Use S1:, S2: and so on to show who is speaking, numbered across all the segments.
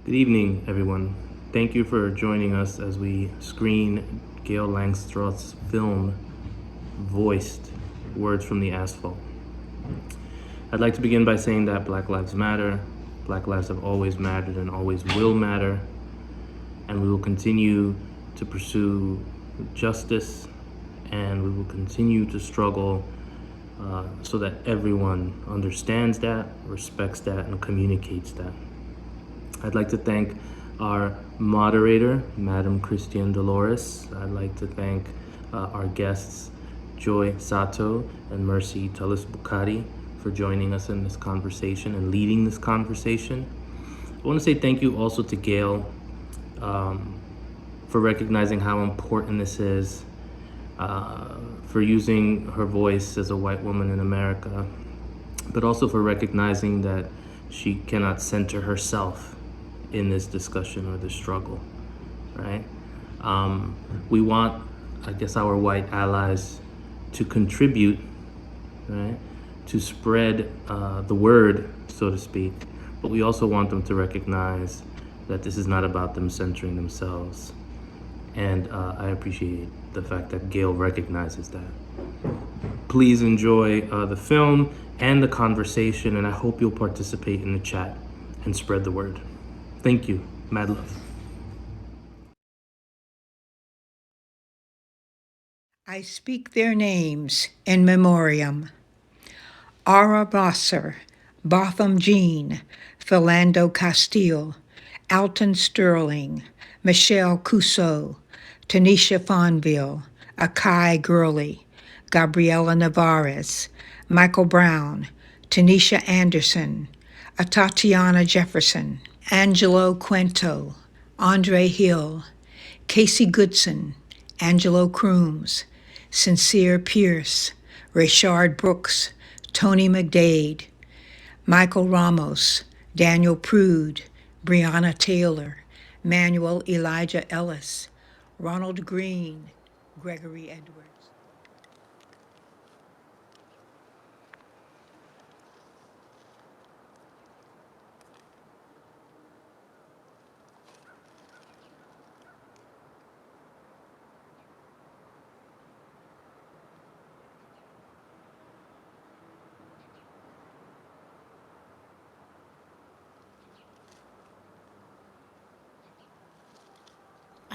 S1: Good evening, everyone. Thank you for joining us as we screen Gail Langstroth's film, Voiced, Words from the Asphalt. I'd like to begin by saying that Black Lives Matter. Black lives have always mattered and always will matter, and we will continue to pursue justice, and we will continue to struggle so that everyone understands that, respects that, and communicates that. I'd like to thank our moderator, Madam Christian Dolores. I'd like to thank our guests, Joy Sato and Mercy Talis Bukhari, for joining us in this conversation and leading this conversation. I want to say thank you also to Gail for recognizing how important this is, for using her voice as a white woman in America, but also for recognizing that she cannot center herself in this discussion or this struggle, right? We want, I guess, our white allies to contribute, right, to spread the word, so to speak, but we also want them to recognize that this is not about them centering themselves. And I appreciate the fact that Gail recognizes that. Please enjoy the film and the conversation, and I hope you'll participate in the chat and spread the word. Thank you. Mad love.
S2: I speak their names in memoriam. Ara Bosser, Botham Jean, Philando Castile, Alton Sterling, Michelle Cousseau, Tanisha Fonville, Akai Gurley, Gabriela Navarez, Michael Brown, Tanisha Anderson, Tatiana Jefferson, Angelo Cuento, Andre Hill, Casey Goodson, Angelo Crooms, Sincere Pierce, Rayshard Brooks, Tony McDade, Michael Ramos, Daniel Prude, Breonna Taylor, Manuel Elijah Ellis, Ronald Green, Gregory Edwards.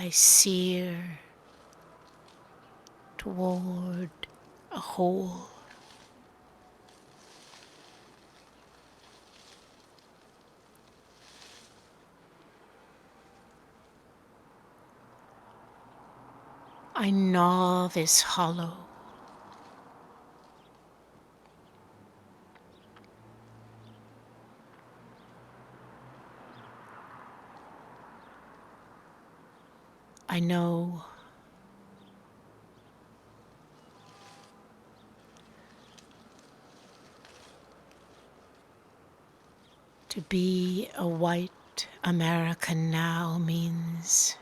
S3: I sear toward a hole. I gnaw this hollow. I know to be a white American now means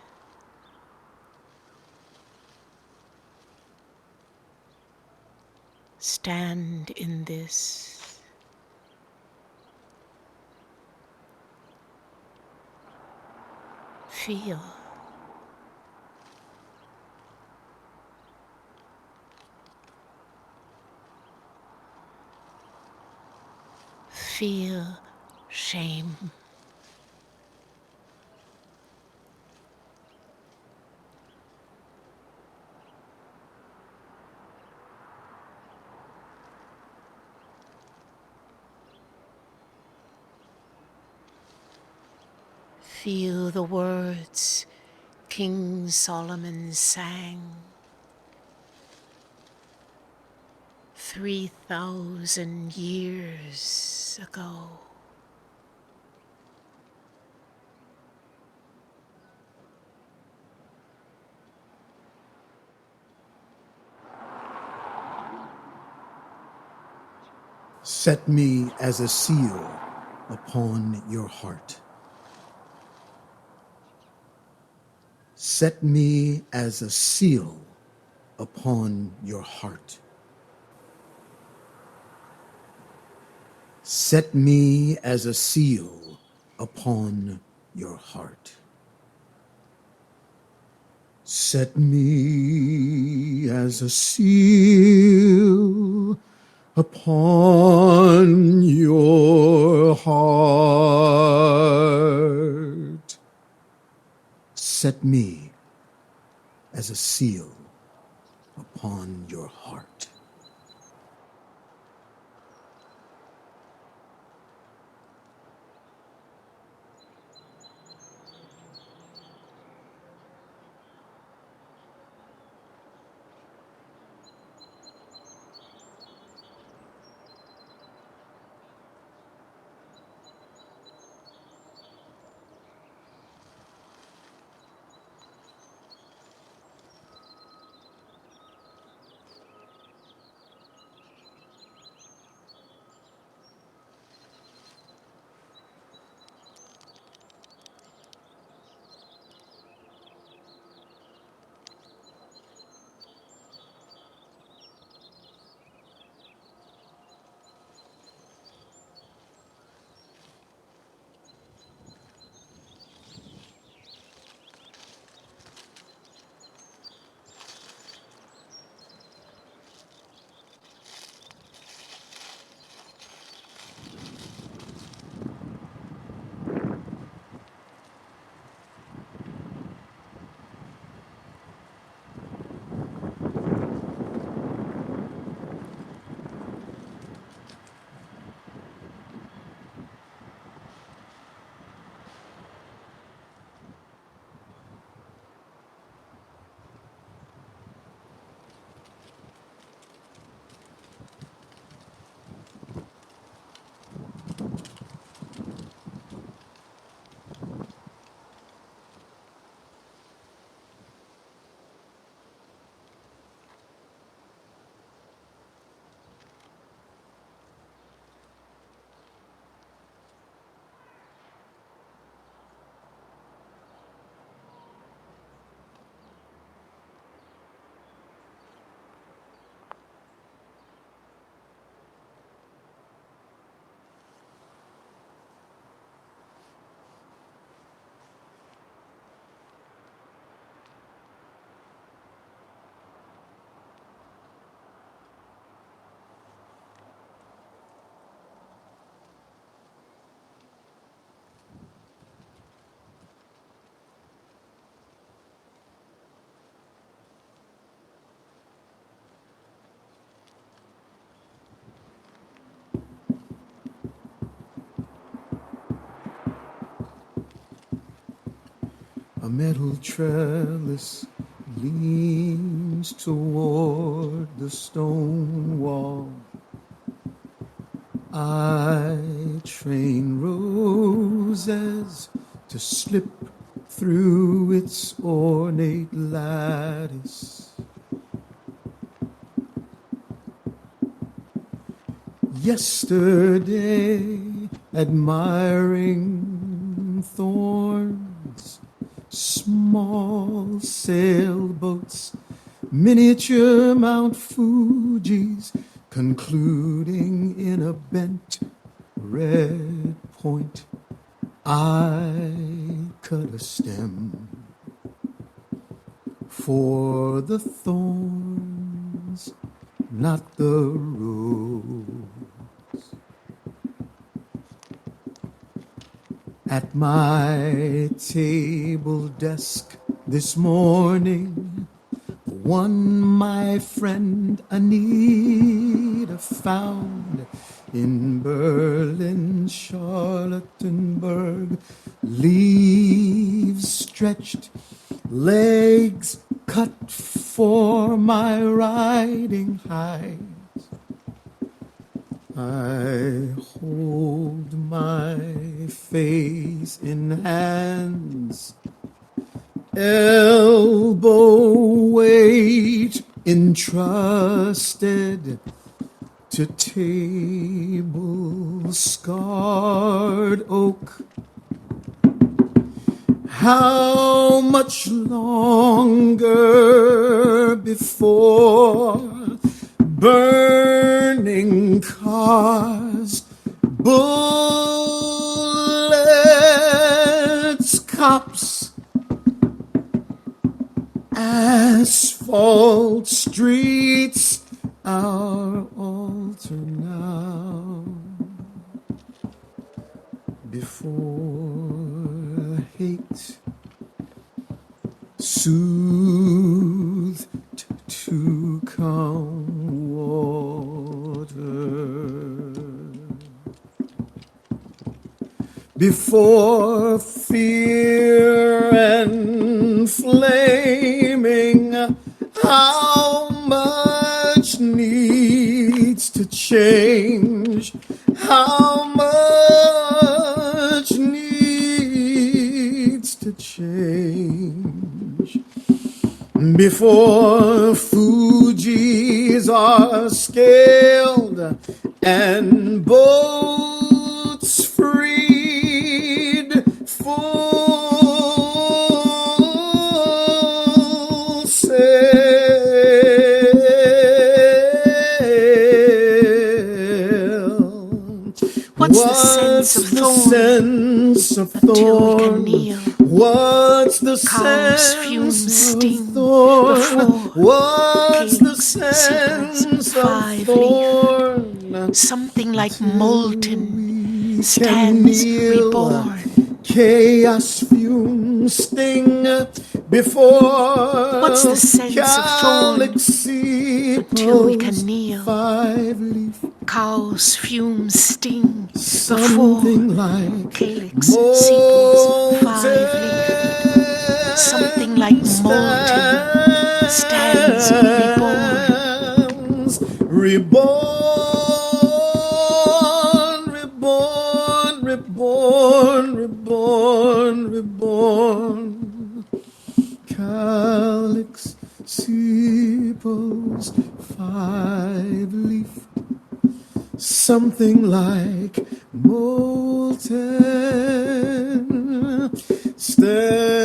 S3: stand in this. Feel. Feel shame. Feel the words King Solomon sang 3,000 years ago.
S4: Set me as a seal upon your heart. Set me as a seal upon your heart. Set me as a seal upon your heart. Set me as a seal upon your heart. Set me as a seal upon your heart. A metal trellis leans toward the stone wall. I train roses to slip through its ornate lattice. Yesterday, admiring thorns, small sailboats, miniature Mount Fuji's, concluding in a bent red point. I cut a stem for the thorns, not the rose. At my table desk this morning, one my friend Anita found in Berlin, Charlottenburg, leaves stretched, legs cut for my riding height. I hold my face in hands, elbow weight entrusted to table scarred oak. How much longer before burning cars, bullets cops, asphalt streets, our altar now. Before hate soothed to calm water, before fear and flaming, how much needs to change? How much needs to change? Before Fuji's are scaled and boats freed, full sail.
S3: What's the sense of thorn until we can kneel?
S4: What's the
S3: Cows'
S4: sense
S3: fumes
S4: of
S3: sting
S4: thorn?
S3: before
S4: What's the
S3: pigs,
S4: sense
S3: sepals,
S4: of
S3: five-leafed.
S4: thorn?
S3: Something like
S4: Till
S3: molten
S4: we can
S3: stands
S4: kneel.
S3: reborn.
S4: Chaos fumes sting before
S3: What's the sense of thorn
S4: galaxy
S3: until we can
S4: post
S3: kneel?
S4: 5-leaf.
S3: Cows' fumes sting before
S4: Something like
S3: calyx, sepals, five-leafed. Something like molten stands
S4: reborn, reborn, reborn, reborn, reborn. Calyx, sepals, 5-leaf. Something like molten stands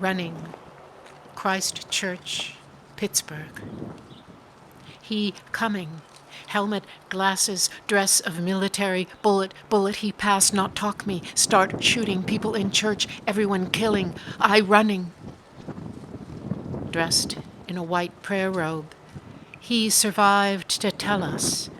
S3: running. Christ Church, Pittsburgh. He coming. Helmet, glasses, dress of military, bullet, he pass, not talk me, start shooting, people in church, everyone killing, I running. Dressed in a white prayer robe, he survived to tell us,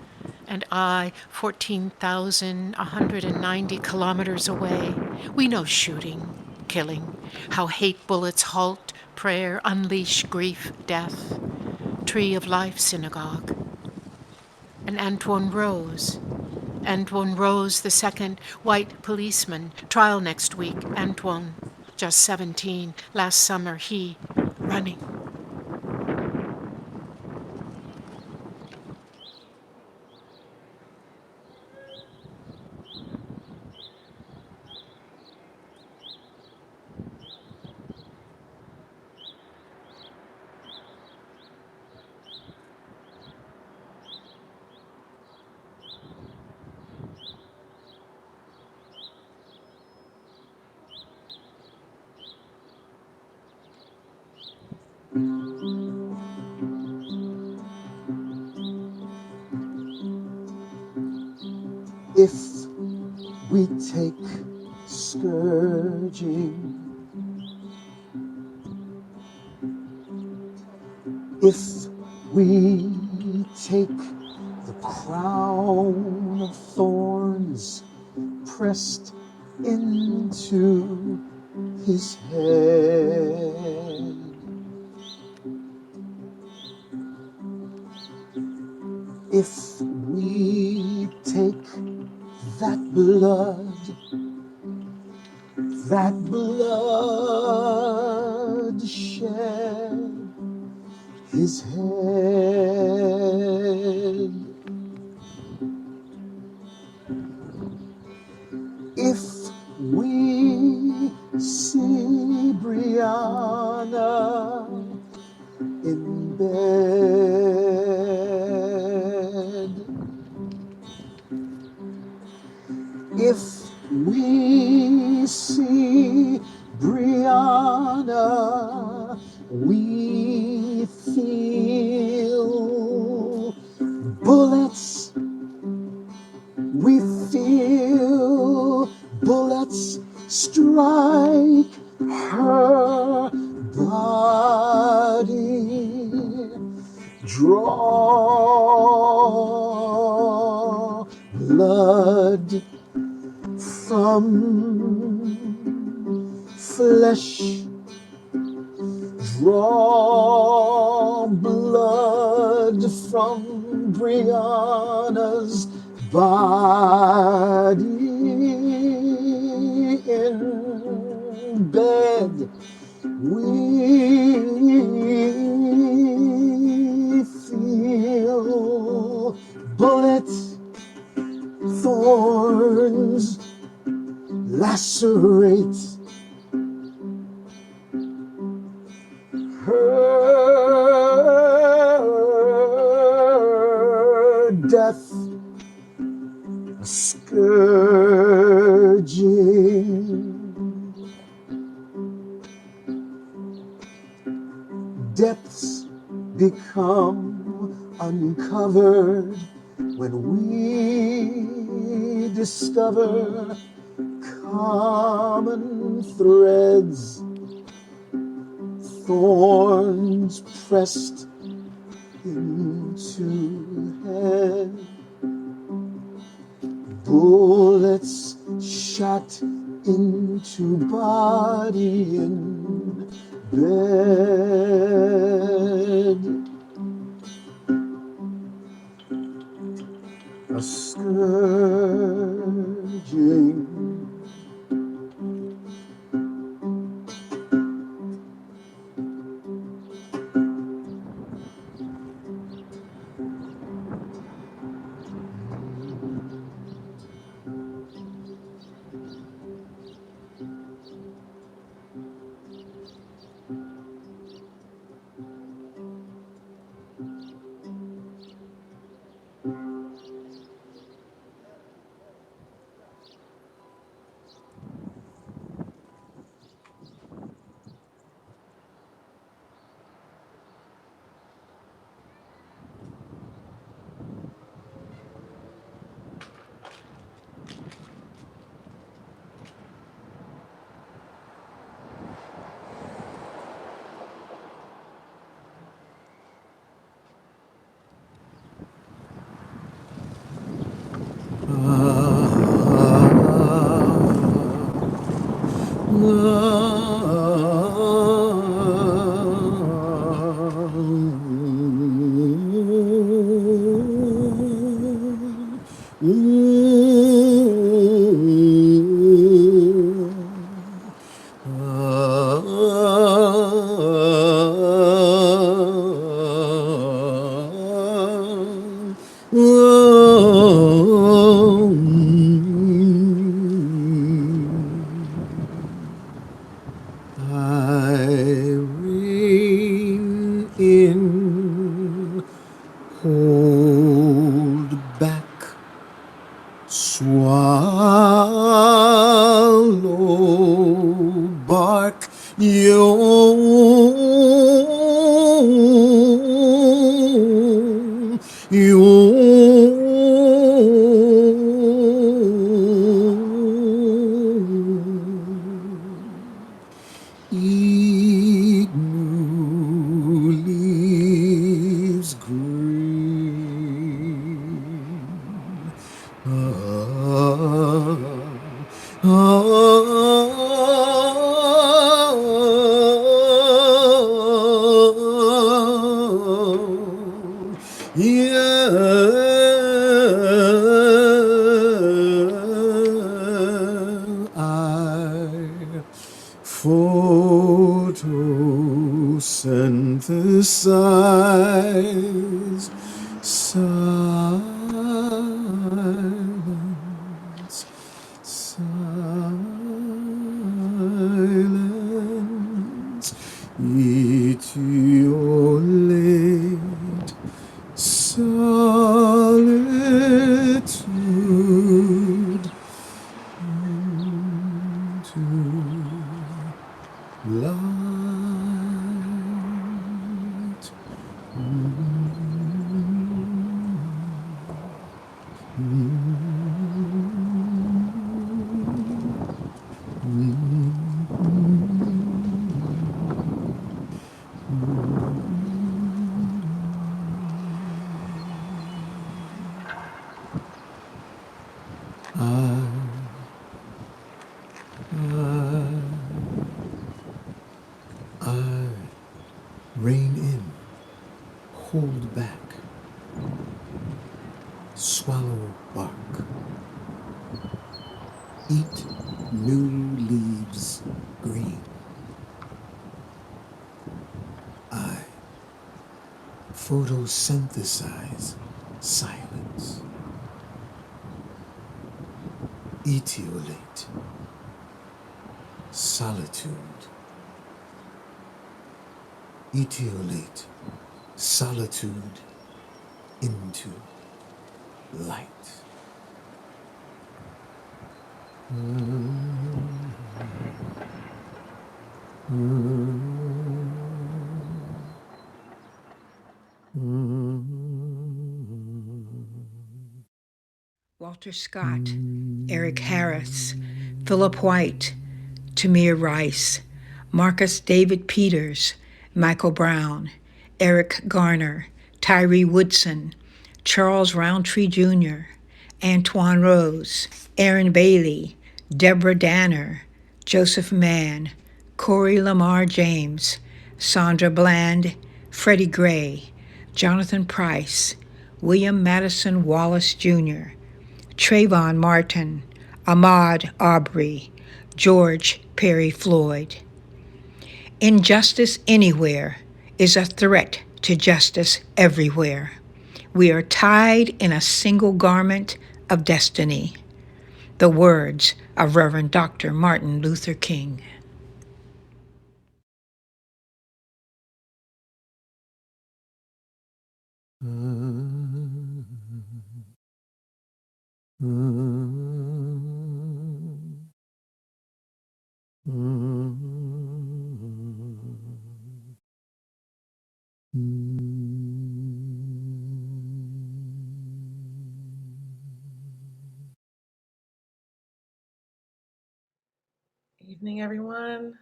S3: and I, 14,190 kilometers away, we know shooting, killing, how hate bullets halt, prayer, unleash grief, death. Tree of Life Synagogue. And Antoine Rose the second, white policeman, trial next week. Antoine, just 17, last summer he, running.
S4: we take scourging, if we take the crown of thorns pressed into his head, if we take that blood shed his head, if we see Brianna in bed, if we see Brianna, we feel bullets, we feel bullets strike her body, draw blood from flesh, draw blood from Brianna's body in bed. We feel bullets, thorns lacerate her death, a scourging. Depths become uncovered when we discover common threads, thorns pressed into head, bullets shot into body in bed, a scourging. Irene in, hold back, swallow, bark your synthesize silence, silence, etiolate, solitude, into light. I rein in, hold back, swallow bark, eat new leaves green. I photosynthesize silence, etiolate, solitude, etiolate, solitude into light.
S2: Walter Scott, Eric Harris, Philip White, Tamir Rice, Marcus David Peters, Michael Brown, Eric Garner, Tyree Woodson, Charles Roundtree Jr., Antoine Rose, Aaron Bailey, Deborah Danner, Joseph Mann, Corey Lamar James, Sandra Bland, Freddie Gray, Jonathan Price, William Madison Wallace Jr., Trayvon Martin, Ahmaud Arbery, George Perry Floyd. Injustice anywhere is a threat to justice everywhere. We are tied in a single garment of destiny. The words of Reverend Dr. Martin Luther King.
S5: Evening, everyone.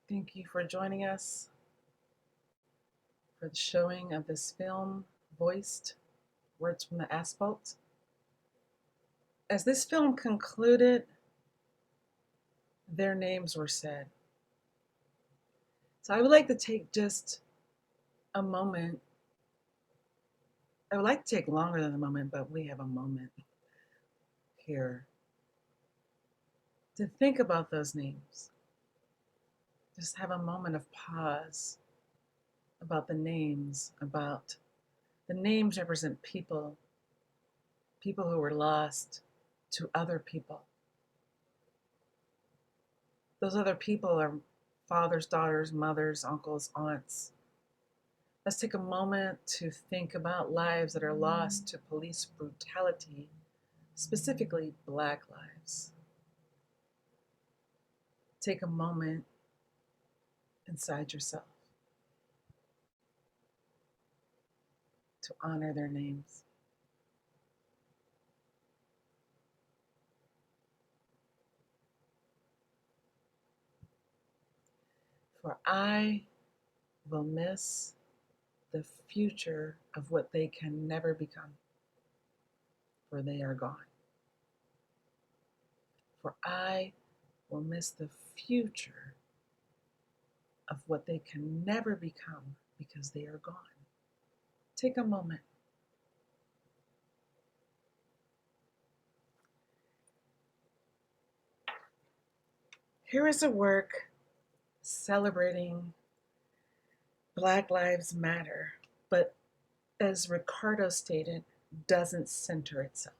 S5: Thank you for joining us for the showing of this film, Voiced, Words from the Asphalt. As this film concluded, their names were said. So I would like to take just a moment. I would like to take longer than a moment, but we have a moment here to think about those names. Just have a moment of pause about the names represent people who were lost to other people. Those other people are fathers, daughters, mothers, uncles, aunts. Let's take a moment to think about lives that are lost to police brutality, specifically Black lives. Take a moment inside yourself to honor their names. For I will miss the future of what they can never become, for they are gone. For I will miss the future of what they can never become because they are gone. Take a moment. Here is a work celebrating Black Lives Matter, but as Ricardo stated, doesn't center itself.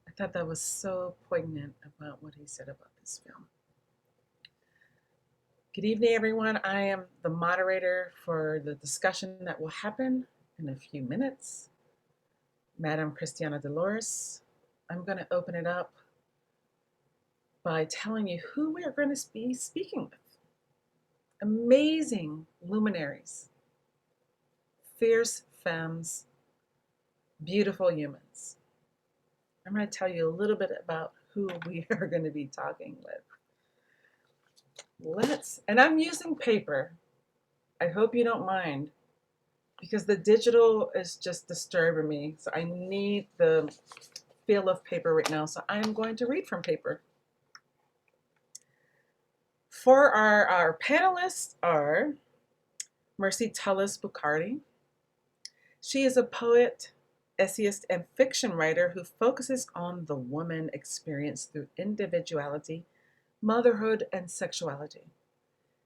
S5: I thought that was so poignant about what he said about this film. Good evening, everyone. I am the moderator for the discussion that will happen in a few minutes. Madam Christiana Dolores, I'm going to open it up by telling you who we are going to be speaking with. Amazing luminaries, fierce femmes, beautiful humans. I'm going to tell you a little bit about who we are going to be talking with. And I'm using paper. I hope you don't mind, because the digital is just disturbing me. So I need the feel of paper right now. So I'm going to read from paper. For our panelists are Mercy Tullis Bucardi. She is a poet, essayist, and fiction writer who focuses on the woman experience through individuality, motherhood, and sexuality.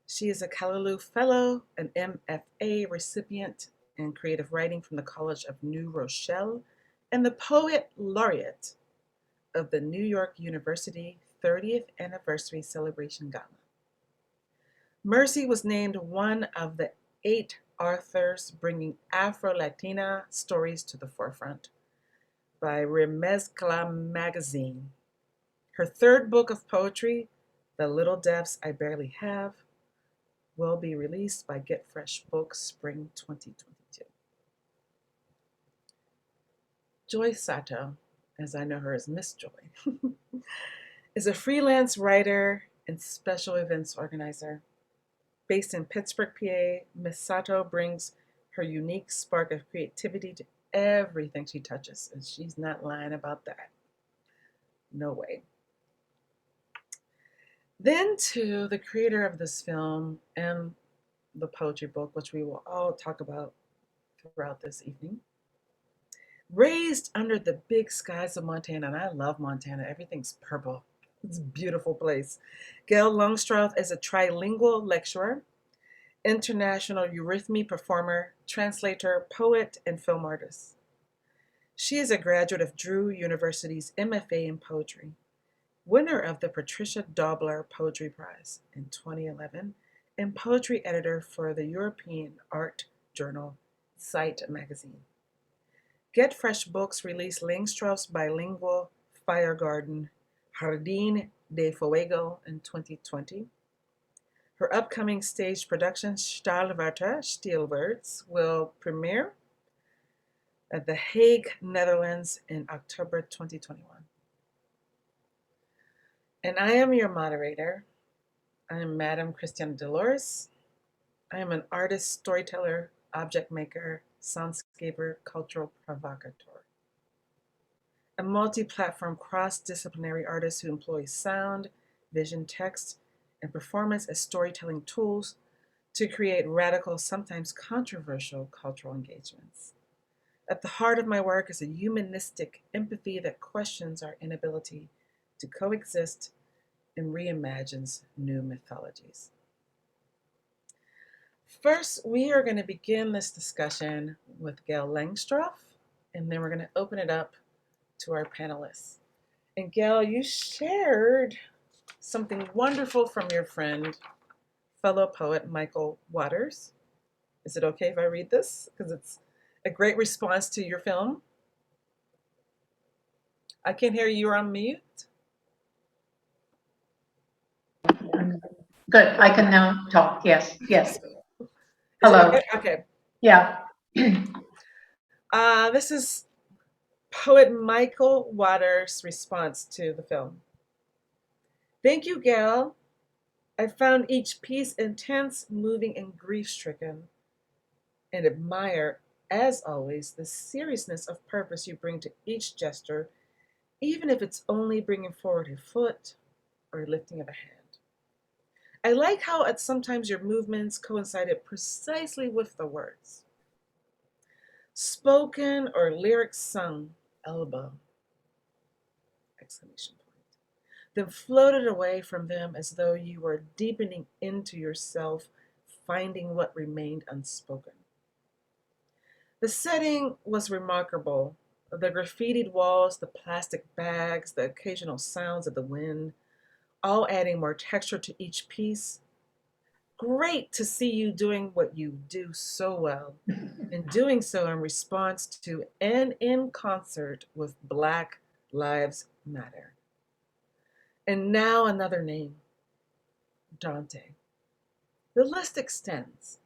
S5: She is a Callaloo Fellow, an MFA recipient in creative writing from the College of New Rochelle, and the Poet Laureate of the New York University 30th Anniversary Celebration Gala. Mercy was named one of the 8 authors bringing Afro-Latina stories to the forefront by Remezcla magazine. Her 3rd book of poetry, The Little Depths I Barely Have, will be released by Get Fresh Books spring 2022. Joy Sato, as I know her as Miss Joy, is a freelance writer and special events organizer. Based in Pittsburgh, PA, Miss Sato brings her unique spark of creativity to everything she touches, and she's not lying about that. No way. Then to the creator of this film and the poetry book, which we will all talk about throughout this evening. Raised under the big skies of Montana, and I love Montana, everything's purple. It's a beautiful place. Gail Langstroth is a trilingual lecturer, international eurythmy performer, translator, poet, and film artist. She is a graduate of Drew University's MFA in poetry, winner of the Patricia Dobler Poetry Prize in 2011, and poetry editor for the European art journal Sight magazine. Get Fresh Books released Langstroth's bilingual Fire Garden, Jardín de Fuego, in 2020. Her upcoming stage production, Stilwater, Steelwords, will premiere at The Hague, Netherlands in October 2021. And I am your moderator. I am Madam Christiana Dolores. I am an artist, storyteller, object maker, soundscaper, cultural provocateur. A multi-platform, cross-disciplinary artist who employs sound, vision, text, and performance as storytelling tools to create radical, sometimes controversial cultural engagements. At the heart of my work is a humanistic empathy that questions our inability to coexist and reimagines new mythologies. First, we are going to begin this discussion with Gail Langstroth, and then we're going to open it up to our panelists. And Gail, you shared something wonderful from your friend, fellow poet Michael Waters. Is it okay if I read this? Because it's a great response to your film. I can't hear you, you're on mute.
S6: Good, I can now talk, yes.
S5: Is
S6: Hello.
S5: it okay? Okay.
S6: Yeah.
S5: This is poet Michael Waters' response to the film. Thank you, Gail. I found each piece intense, moving, and grief-stricken, and admire, as always, the seriousness of purpose you bring to each gesture, even if it's only bringing forward a foot or lifting of a hand. I like how at sometimes your movements coincided precisely with the words. Spoken or lyrics sung, elbow, exclamation point, then floated away from them as though you were deepening into yourself, finding what remained unspoken. The setting was remarkable. The graffitied walls, the plastic bags, the occasional sounds of the wind, all adding more texture to each piece. Great to see you doing what you do so well, and doing so in response to and in concert with Black Lives Matter. And now another name, Dante. The list extends.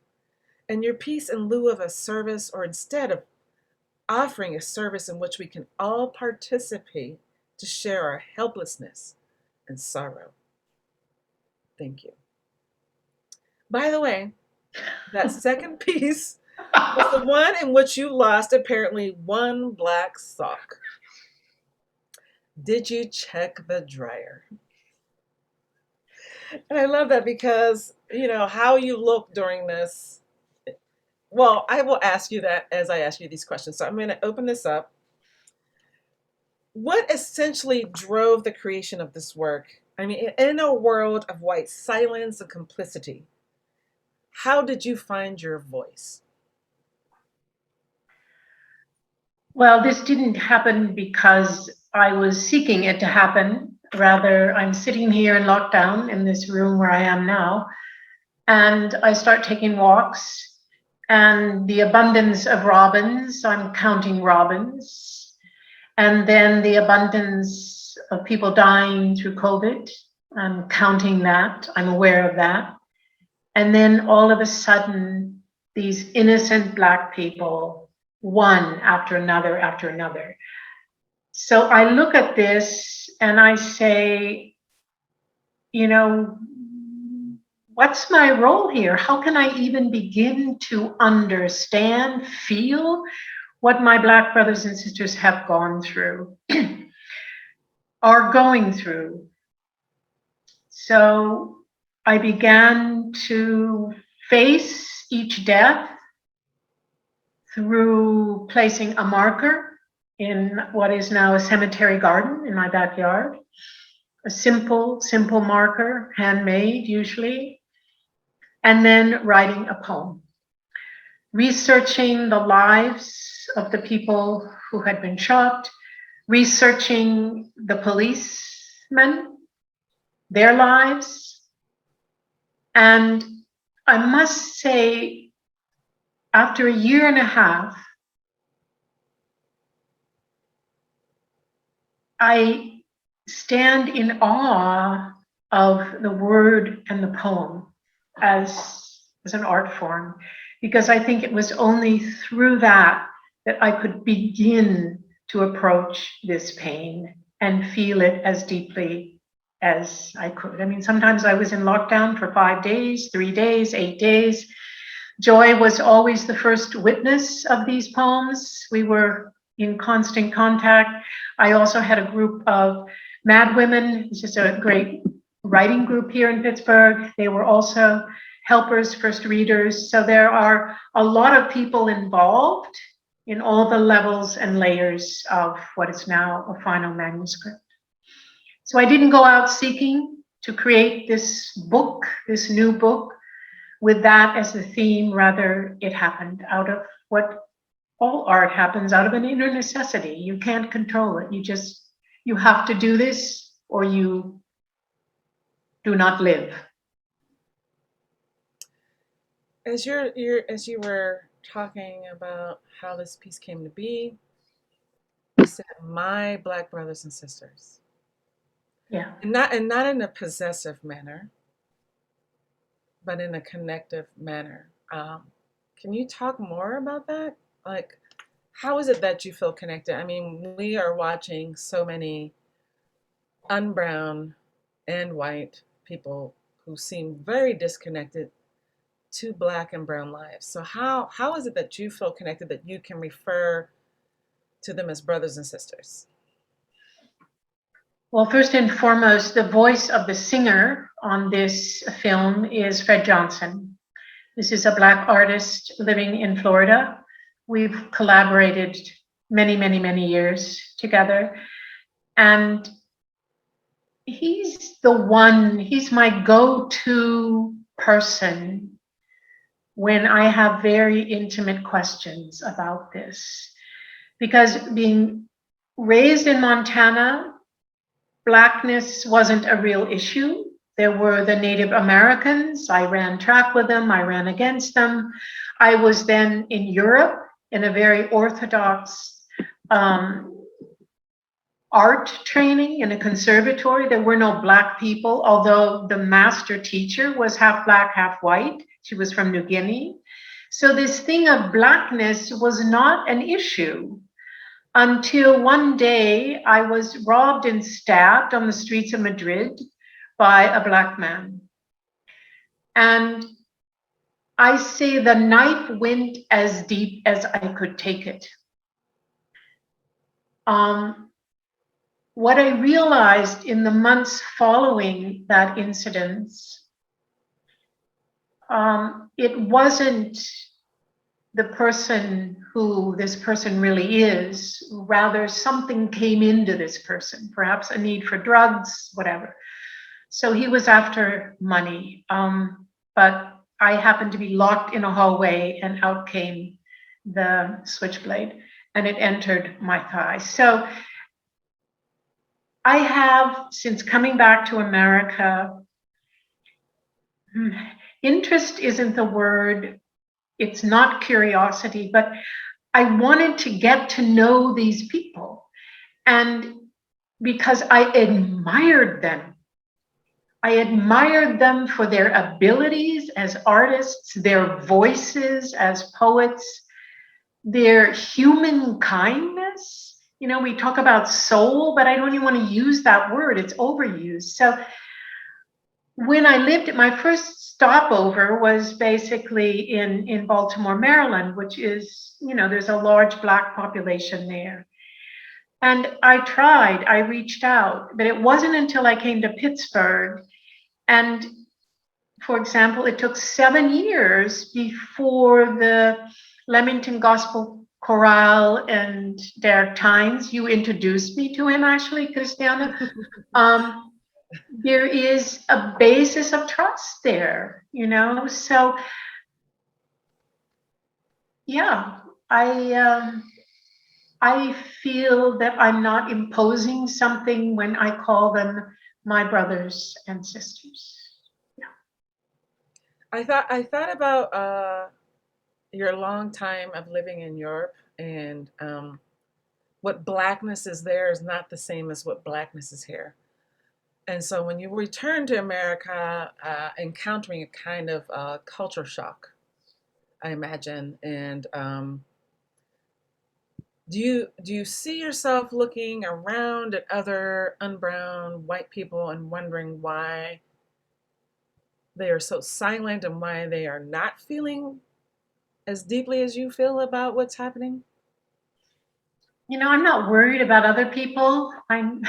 S5: And your piece, in lieu of a service, or instead of offering a service in which we can all participate to share our helplessness and sorrow. Thank you. By the way, that second piece was the one in which you lost apparently one black sock. Did you check the dryer? And I love that because, how you look during this. Well, I will ask you that as I ask you these questions. So I'm going to open this up. What essentially drove the creation of this work? I mean, in a world of white silence and complicity, how did you find your voice?
S6: Well, this didn't happen because I was seeking it to happen. Rather, I'm sitting here in lockdown in this room where I am now, and I start taking walks, and the abundance of robins, I'm counting robins, and then the abundance of people dying through COVID, I'm counting that, I'm aware of that. And then all of a sudden, these innocent Black people, one after another after another. So I look at this and I say, what's my role here? How can I even begin to understand, feel what my Black brothers and sisters have gone through, are going through? So I began to face each death through placing a marker in what is now a cemetery garden in my backyard. A simple marker, handmade usually, and then writing a poem. Researching the lives of the people who had been shot, researching the policemen, their lives. And I must say, after a year and a half, I stand in awe of the word and the poem as an art form, because I think it was only through that I could begin to approach this pain and feel it as deeply as I could. I mean, sometimes I was in lockdown for 5 days, 3 days, 8 days. Joy was always the first witness of these poems. We were in constant contact. I also had a group of Mad Women, which is a great writing group here in Pittsburgh. They were also helpers, first readers. So there are a lot of people involved in all the levels and layers of what is now a final manuscript. So I didn't go out seeking to create this book, this new book, with that as the theme. Rather, it happened out of what all art happens, out of an inner necessity. You can't control it. You have to do this or you do not live.
S5: As you were talking about how this piece came to be, you said my Black brothers and sisters.
S6: Yeah.
S5: And not in a possessive manner, but in a connective manner. Can you talk more about that? Like, how is it that you feel connected? I mean, we are watching so many unbrown and white people who seem very disconnected to Black and brown lives. So how is it that you feel connected, that you can refer to them as brothers and sisters?
S6: Well, first and foremost, the voice of the singer on this film is Fred Johnson. This is a Black artist living in Florida. We've collaborated many, many, many years together. And he's my go-to person when I have very intimate questions about this. Because being raised in Montana, Blackness wasn't a real issue. There were the Native Americans. I ran track with them. I ran against them. I was then in Europe in a very orthodox art training in a conservatory. There were no Black people, although the master teacher was half Black, half white. She was from New Guinea. So this thing of Blackness was not an issue until one day I was robbed and stabbed on the streets of Madrid by a Black man. And I say the knife went as deep as I could take it. What I realized in the months following that incident, it wasn't the person who this person really is, rather something came into this person, perhaps a need for drugs, whatever. So he was after money, but I happened to be locked in a hallway and out came the switchblade and it entered my thigh. So I have, since coming back to America, interest isn't the word, it's not curiosity, but I wanted to get to know these people. And because I admired them. I admired them for their abilities as artists, their voices as poets, their human kindness. You know, we talk about soul, but I don't even want to use that word. It's overused. So when I lived, my first stopover was basically in Baltimore, Maryland, which is, you know, there's a large Black population there. And I reached out, but it wasn't until I came to Pittsburgh. And for example, it took 7 years before the Leamington Gospel Chorale and Derek Tynes, you introduced me to him actually, Christiana. There is a basis of trust there, you know? So yeah, I feel that I'm not imposing something when I call them my brothers and sisters. Yeah.
S5: I thought about your long time of living in Europe, and what Blackness is there is not the same as what Blackness is here. And so when you return to America, encountering a kind of culture shock, I imagine, and do you see yourself looking around at other unbrown white people and wondering why they are so silent and why they are not feeling as deeply as you feel about what's happening?
S6: You know, I'm not worried about other people. I'm,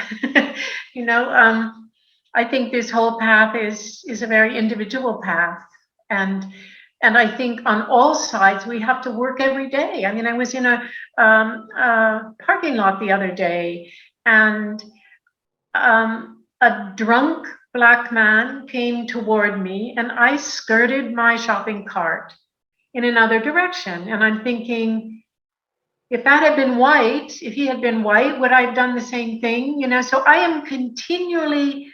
S6: you know, I think this whole path is a very individual path, and I think on all sides we have to work every day. I mean, I was in a parking lot the other day, and a drunk Black man came toward me, and I skirted my shopping cart in another direction, and I'm thinking, if that had been white, if he had been white, would I have done the same thing? You know, so I am continually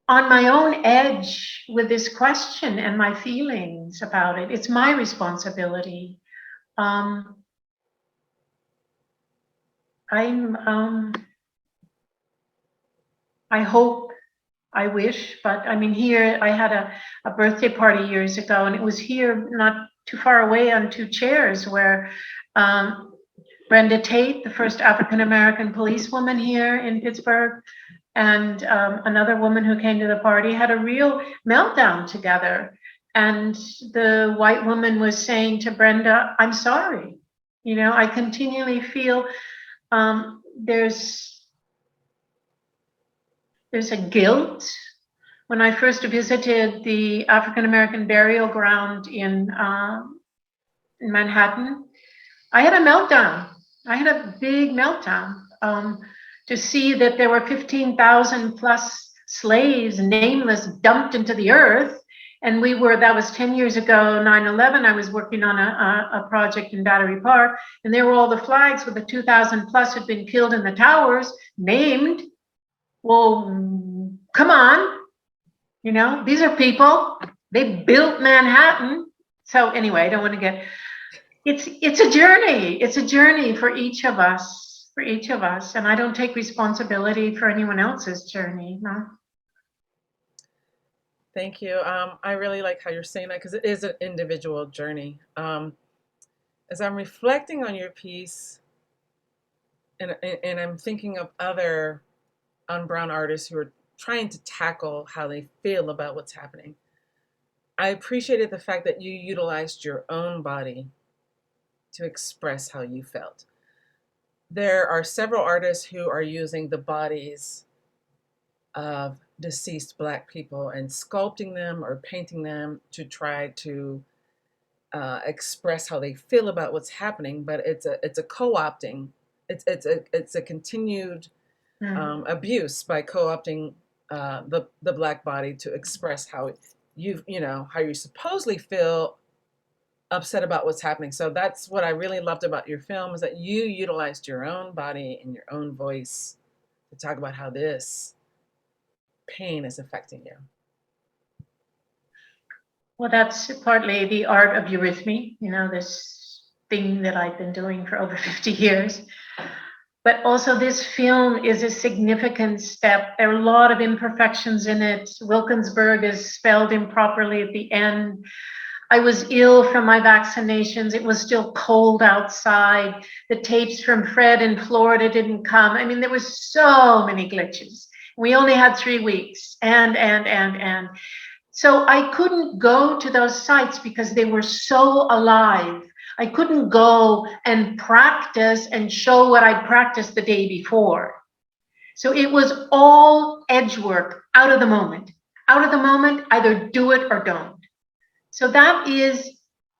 S6: on my own edge with this question and my feelings about it. It's my responsibility. I hope, I wish, but I mean, here I had a birthday party years ago, and it was here not too far away on 2 chairs where Brenda Tate, the first African-American policewoman here in Pittsburgh, and another woman who came to the party had a real meltdown together. And the white woman was saying to Brenda, I'm sorry. You know, I continually feel there's a guilt. When I first visited the African-American burial ground in Manhattan, I had a meltdown. I had a big meltdown to see that there were 15,000 plus slaves, nameless, dumped into the earth, And that was 10 years ago, 9/11, I was working on a project in Battery Park, and there were all the flags with the 2,000 plus had been killed in the towers, named. Well, come on, these are people. They built Manhattan. So anyway, I don't want to get, it's a journey. It's a journey for each of us, And I don't take responsibility for anyone else's journey, no.
S5: Thank you. I really like how you're saying that because it is an individual journey. As I'm reflecting on your piece, and I'm thinking of other unbrown artists who are trying to tackle how they feel about what's happening, I appreciated the fact that you utilized your own body to express how you felt. There are several artists who are using the bodies of deceased Black people and sculpting them or painting them to try to express how they feel about what's happening, but it's a co-opting. It's a continued abuse by co-opting the Black body to express how how you supposedly feel upset about what's happening. So that's what I really loved about your film, is that you utilized your own body and your own voice to talk about how this pain is affecting you.
S6: Well, that's partly the art of eurythmy, this thing that I've been doing for over 50 years. But also this film is a significant step. There are a lot of imperfections in it. Wilkinsburg is spelled improperly at the end. I was ill from my vaccinations. It was still cold outside. The tapes from Fred in Florida didn't come. I mean, there was so many glitches. We only had 3 weeks and. So I couldn't go to those sites because they were so alive. I couldn't go and practice and show what I practiced the day before. So it was all edge work, out of the moment. Out of the moment, either do it or don't. So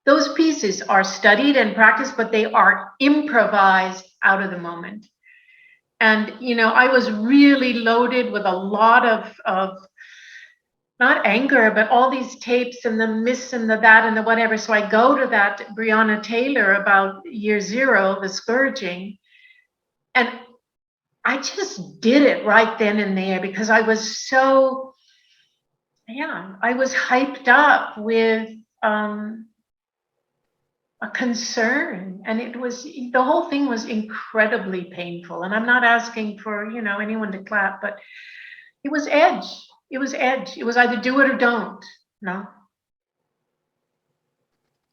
S6: those pieces are studied and practiced, but they are improvised out of the moment. And, I was really loaded with a lot of not anger, but all these tapes and the this and the that and the whatever. So I go to that Breonna Taylor about year 0, the scourging, and I just did it right then and there because I was so, I was hyped up with a concern, and the whole thing was incredibly painful. And I'm not asking for, anyone to clap, but it was edge. It was edge. It was either do it or don't. No.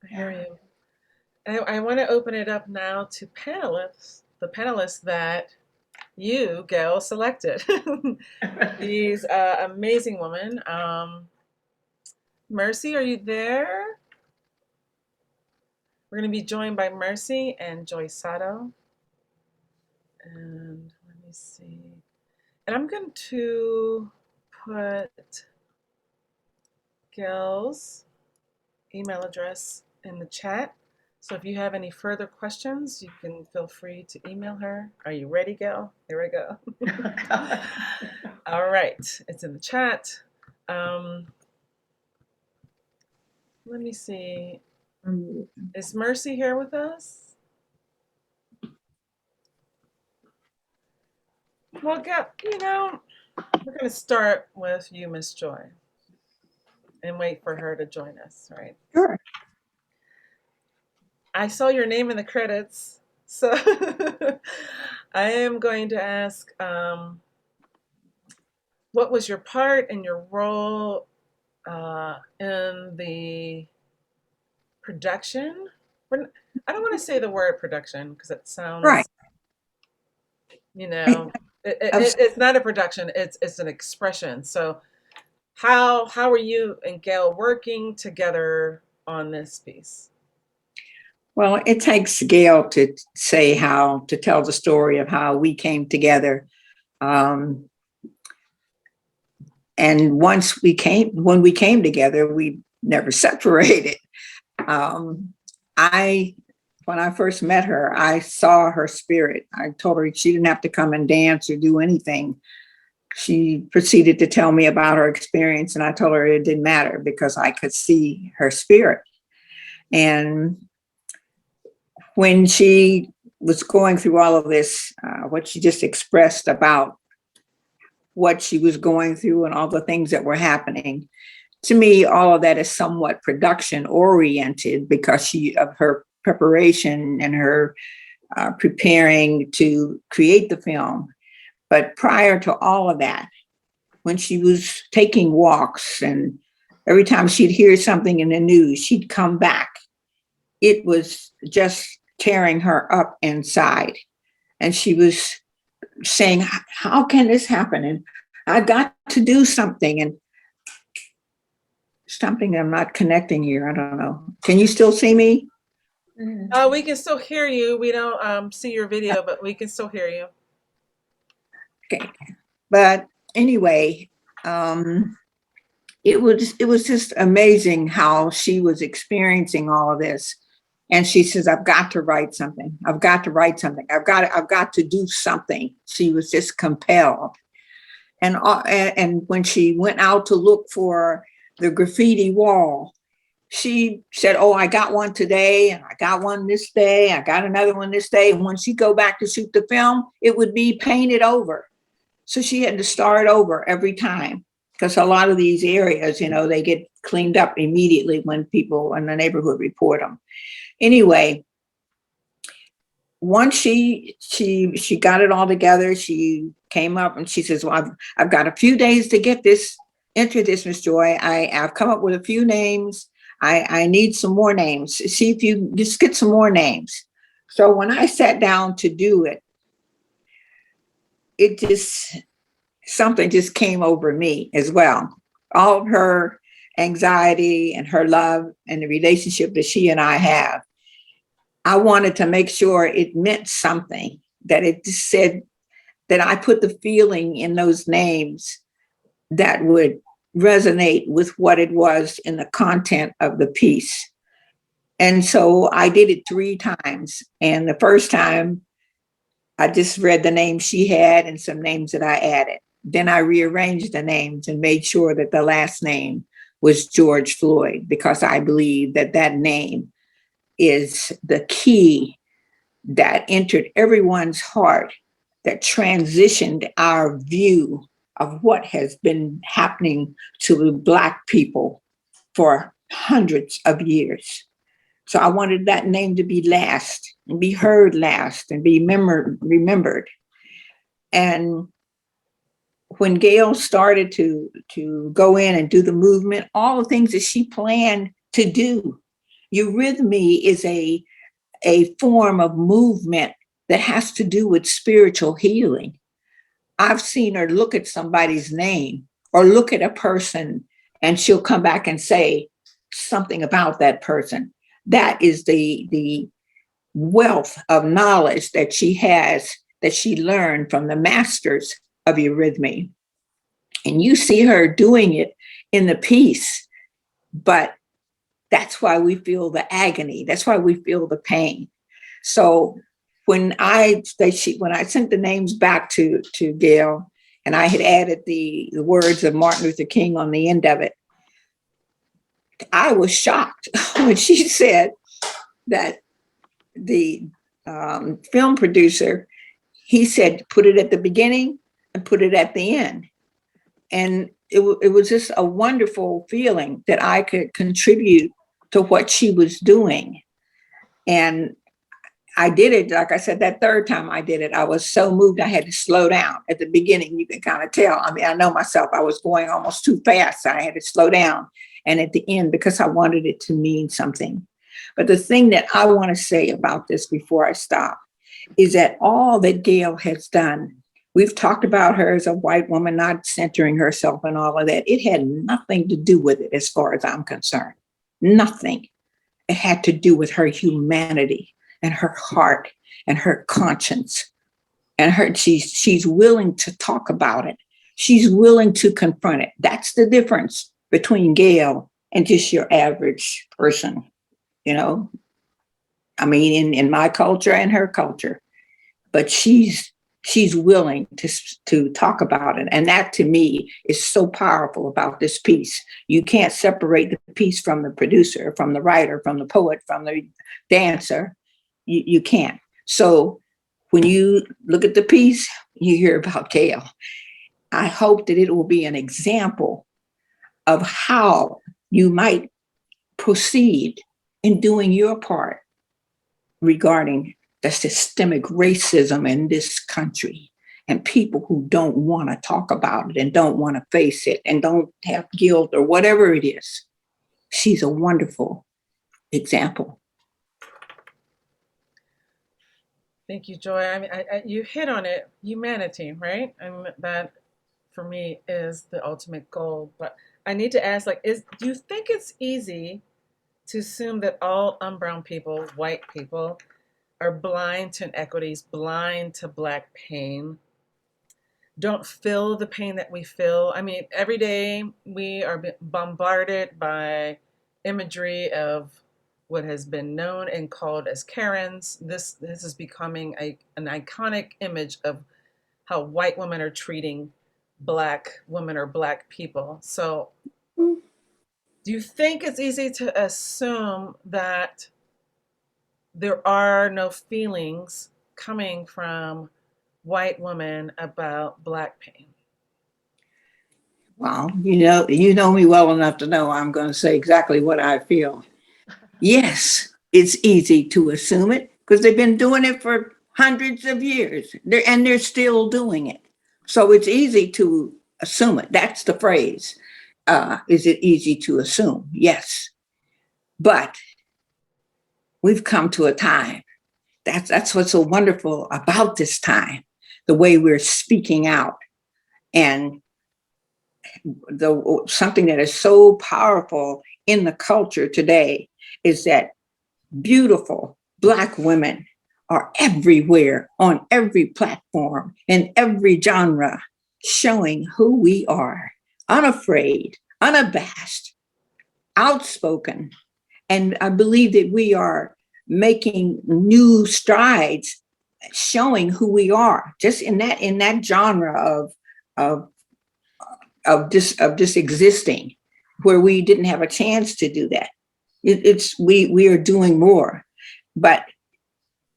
S5: I hear you. I want to open it up now to the panelists that you, Gail, selected. These amazing women. Mercy, are you there? We're going to be joined by Mercy and Joy Sato. And let me see. And I'm going to put Gail's email address in the chat. So if you have any further questions, you can feel free to email her. Are you ready, Gail? Here we go. All right, it's in the chat. Let me see. Is Mercy here with us? Well, Gail, we're going to start with you, Miss Joy, and wait for her to join us, right?
S2: Sure.
S5: I saw your name in the credits, so I am going to ask, what was your part and your role in the production? I don't want to say the word production because it sounds,
S2: Right.
S5: it's not a production, it's an expression. So how are you and Gail working together on this piece?
S2: Well, it takes Gail to tell the story of how we came together. And when we came together, we never separated. When I first met her, I saw her spirit. I told her she didn't have to come and dance or do anything. she proceeded to tell me about her experience, and I told her it didn't matter because I could see her spirit. And when she was going through all of this, what she just expressed about what she was going through and all the things that were happening, to me, all of that is somewhat production oriented because of her preparation and her preparing to create the film. But prior to all of that, when she was taking walks and every time she'd hear something in the news, she'd come back. It was just tearing her up inside. And she was saying, how can this happen? And I got to do something. And something I'm not connecting here. I don't know. Can you still see me?
S5: We can still hear you. We don't see your video, but we can still hear you.
S2: Okay. But anyway, it was just amazing how she was experiencing all of this. And she says, I've got to write something. I've got to write something. I've got to do something. She was just compelled. And when she went out to look for the graffiti wall, she said, oh, I got one today, and I got one this day, I got another one this day. And when she go back to shoot the film, it would be painted over. So she had to start over every time because a lot of these areas, they get cleaned up immediately when people in the neighborhood report them. Anyway, once she got it all together, she came up and she says, well, I've got a few days to get this, enter this, Miss Joy. I've come up with a few names. I need some more names. See if you just get some more names. So when I sat down to do it, something just came over me as well. All of her anxiety and her love and the relationship that she and I have. I wanted to make sure it meant something, that it just said that I put the feeling in those names that would resonate with what it was in the content of the piece. And so I did it 3 times. And the first time I just read the names she had and some names that I added. Then I rearranged the names and made sure that the last name was George Floyd, because I believe that that name is the key that entered everyone's heart, that transitioned our view of what has been happening to Black people for hundreds of years. So I wanted that name to be last and be heard last and be remembered. And when Gail started to go in and do the movement, all the things that she planned to do, eurythmy is a form of movement that has to do with spiritual healing. I've seen her look at somebody's name or look at a person and she'll come back and say something about that person. That is the wealth of knowledge that she has, that she learned from the masters of eurythmy. And you see her doing it in the piece, but that's why we feel the agony. That's why we feel the pain. So when I sent the names back to Gail, and I had added the words of Martin Luther King on the end of it, I was shocked when she said that the film producer, he said, put it at the beginning and put it at the end. And it was just a wonderful feeling that I could contribute to what she was doing. And I did it, like I said, that third time I did it, I was so moved I had to slow down. At the beginning, you can kind of tell. I mean, I know myself, I was going almost too fast. So I had to slow down. And at the end, because I wanted it to mean something. But the thing that I want to say about this before I stop is that all that Gail has done, we've talked about her as a white woman, not centering herself and all of that. It had nothing to do with it as far as I'm concerned. Nothing. It had to do with her humanity and her heart and her conscience. And she's willing to talk about it. She's willing to confront it. That's the difference between Gail and just your average person, I mean, in my culture and her culture. But she's she's willing to talk about it. And that to me is so powerful about this piece. You can't separate the piece from the producer, from the writer, from the poet, from the dancer. You can't. So when you look at the piece, you hear about Gail. I hope that it will be an example of how you might proceed in doing your part regarding the systemic racism in this country and people who don't want to talk about it and don't want to face it and don't have guilt or whatever it is. She's a wonderful example.
S5: Thank you, Joy. I mean, you hit on it, humanity, right? And that, for me, is the ultimate goal. But I need to ask, like, do you think it's easy to assume that all unbrown people, white people, are blind to inequities, blind to Black pain, don't feel the pain that we feel? I mean, every day we are bombarded by imagery of what has been known and called as Karens. This is becoming an iconic image of how white women are treating Black women or Black people. So do you think it's easy to assume that there are no feelings coming from white women about Black pain?
S2: Well, you know me well enough to know I'm going to say exactly what I feel. Yes, it's easy to assume it because they've been doing it for hundreds of years and they're still doing it. So it's easy to assume it. That's the phrase. Is it easy to assume? Yes. But we've come to a time. That's what's so wonderful about this time, the way we're speaking out. And something that is so powerful in the culture today is that beautiful Black women are everywhere, on every platform, in every genre, showing who we are, unafraid, unabashed, outspoken. And I believe that we are making new strides, showing who we are, just in that genre of just existing, where we didn't have a chance to do that. We are doing more, but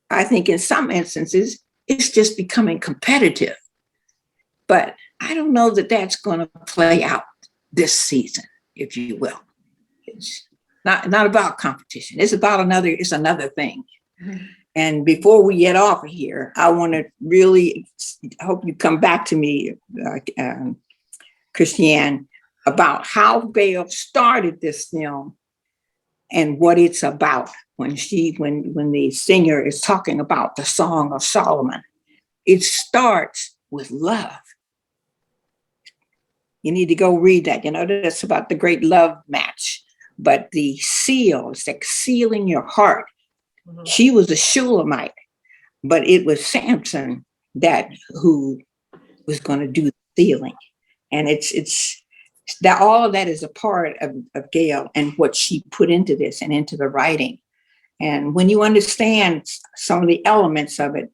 S2: I think in some instances it's just becoming competitive. But I don't know that that's going to play out this season, if you will. It's not about competition. It's another thing. Mm-hmm. And before we get off of here, I want to really hope you come back to me, Christiane, about how Gail started this film and what it's about. When the singer is talking about the Song of Solomon, it starts with love. You need to go read that. That's about the great love match. But the seal, it's like sealing your heart. Mm-hmm. She was a Shulamite, but it was Samson who was going to do the sealing. And it's that all of that is a part of Gail and what she put into this and into the writing. And when you understand some of the elements of it,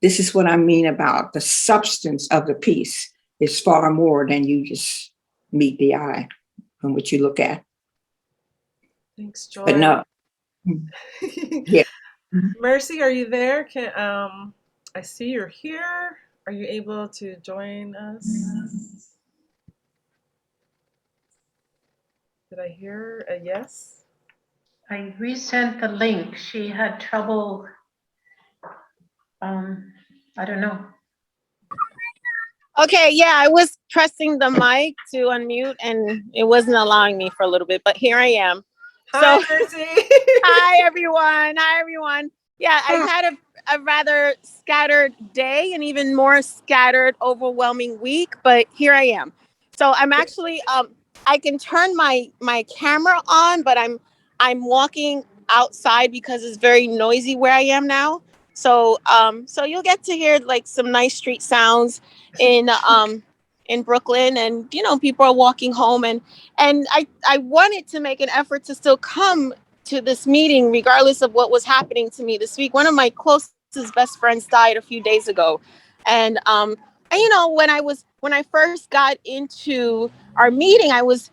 S2: this is what I mean about the substance of the piece is far more than you just meet the eye from what you look at.
S5: Thanks, Joy.
S2: But no. Yeah.
S5: Mercy, are you there? I see you're here. Are you able to join us? Did I hear a yes?
S6: I resent the link. She had trouble. I don't know.
S7: Okay, yeah, I was pressing the mic to unmute and it wasn't allowing me for a little bit, but here I am.
S5: Hi, Mercy.
S7: Hi, everyone. Hi, everyone. Yeah, I've had a rather scattered day and even more scattered, overwhelming week, but here I am. So I'm actually, I can turn my camera on, but I'm walking outside because it's very noisy where I am now. So you'll get to hear like some nice street sounds in Brooklyn, and people are walking home, and I wanted to make an effort to still come to this meeting regardless of what was happening to me this week. One of my closest best friends died a few days ago, And you know, when I first got into our meeting, I was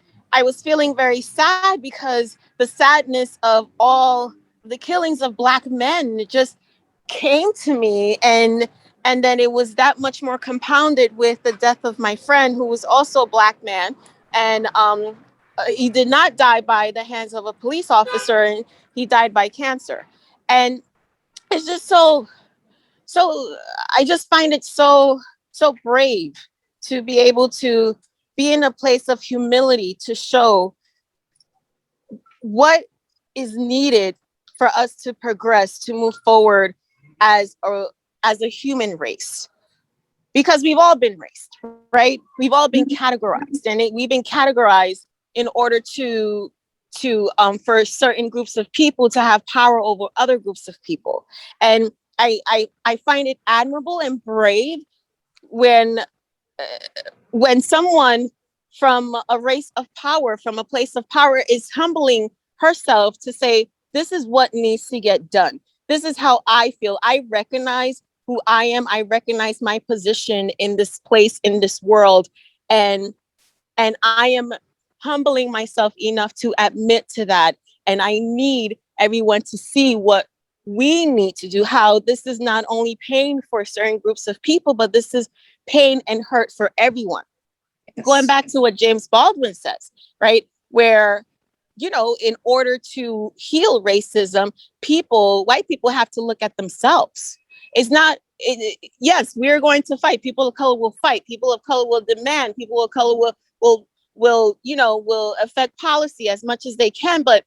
S7: feeling very sad because the sadness of all the killings of Black men just came to me, and then it was that much more compounded with the death of my friend, who was also a Black man. And he did not die by the hands of a police officer, and he died by cancer. And it's just so I just find it so brave to be able to be in a place of humility to show what is needed for us to progress, to move forward as a human race. Because we've all been raced, right? We've all been categorized, and we've been categorized in order to for certain groups of people to have power over other groups of people. And I find it admirable and brave when when someone from a race of power, from a place of power, is humbling herself to say, this is what needs to get done. This is how I feel. I recognize who I am. I recognize my position in this place, in this world. And I am humbling myself enough to admit to that. And I need everyone to see what we need to do, how this is not only pain for certain groups of people, but this is pain and hurt for everyone.
S2: Yes.
S7: Going back to what James Baldwin says, right? Where, you know, in order to heal racism, white people have to look at themselves. It's not, yes, we're going to fight. People of color will fight. People of color will demand. People of color will affect policy as much as they can. But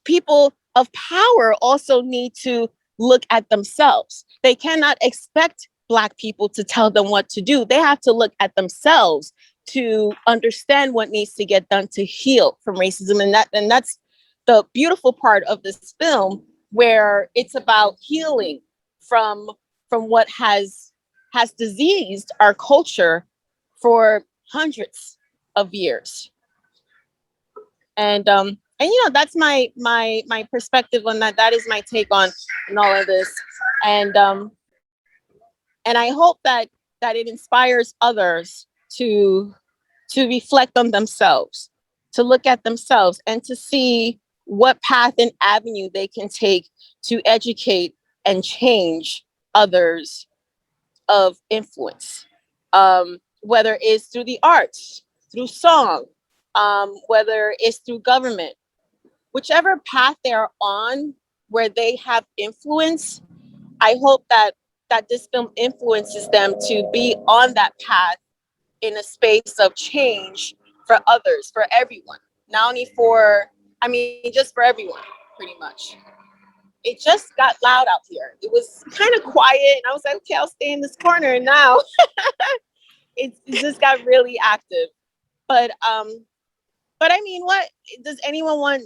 S7: people of power also need to look at themselves. They cannot expect Black people to tell them what to do. They have to look at themselves to understand what needs to get done to heal from racism. And that's the beautiful part of this film, where it's about healing from what has diseased our culture for hundreds of years. And you know, that's my perspective on that. That is my take on all of this. And I hope that it inspires others to reflect on themselves, to look at themselves, and to see what path and avenue they can take to educate and change others of influence, whether it's through the arts, through song, whether it's through government, whichever path they're on where they have influence. I hope that this film influences them to be on that path in a space of change for others, for everyone, not only just for everyone, pretty much. It just got loud out here. It was kind of quiet, and I was like, okay, I'll stay in this corner. And now it just got really active. But I mean, what does anyone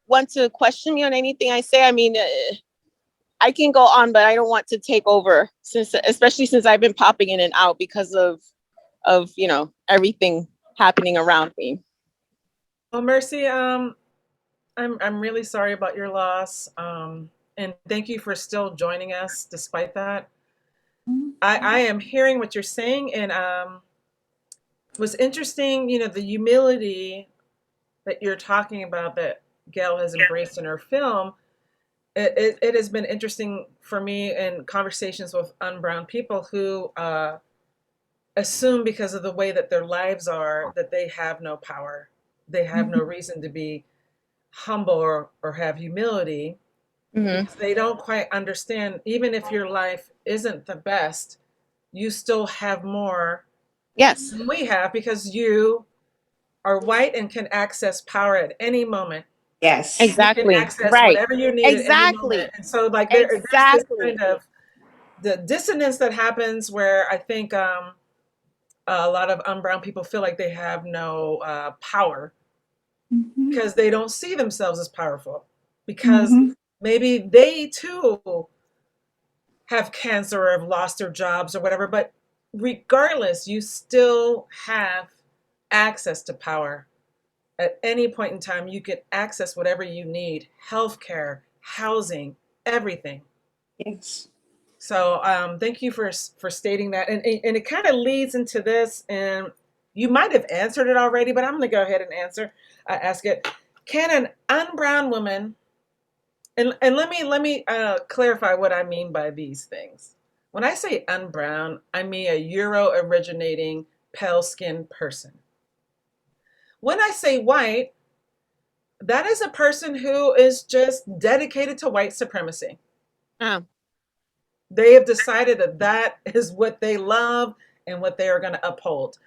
S7: want to question me on anything I say? I mean, I can go on, but I don't want to take over, especially since I've been popping in and out because of you know, everything happening around me.
S5: Well, Mercy, I'm really sorry about your loss, and thank you for still joining us despite that. I am hearing what you're saying, and was interesting, you know, the humility that you're talking about that Gail has embraced in her film. It has been interesting for me in conversations with unbrown people who assume, because of the way that their lives are, that they have no power. They have no reason to be humble or have humility, because they don't quite understand, even if your life isn't the best, you still have more
S7: Yes,
S5: than we have, because you are white and can access power at any moment.
S2: Yes.
S5: You can
S7: exactly.
S5: access
S7: Right.
S5: whatever you need at any
S7: Exactly.
S5: moment. And so, like, there's this
S7: Exactly.
S5: kind of the dissonance that happens where I think a lot of unbrown people feel like they have no power, because they don't see themselves as powerful, because maybe they too have cancer or have lost their jobs or whatever. But regardless, you still have access to power. At any point in time, you can access whatever you need: healthcare, housing, everything.
S2: Yes.
S5: So thank you for stating that, and it kind of leads into this, and you might have answered it already, but I'm going to go ahead and ask it. Can an unbrown woman, and let me clarify what I mean by these things. When I say unbrown, I mean a Euro originating pale skinned person. When I say white, that is a person who is just dedicated to white supremacy.
S7: Oh.
S5: They have decided that that is what they love and what they are going to uphold.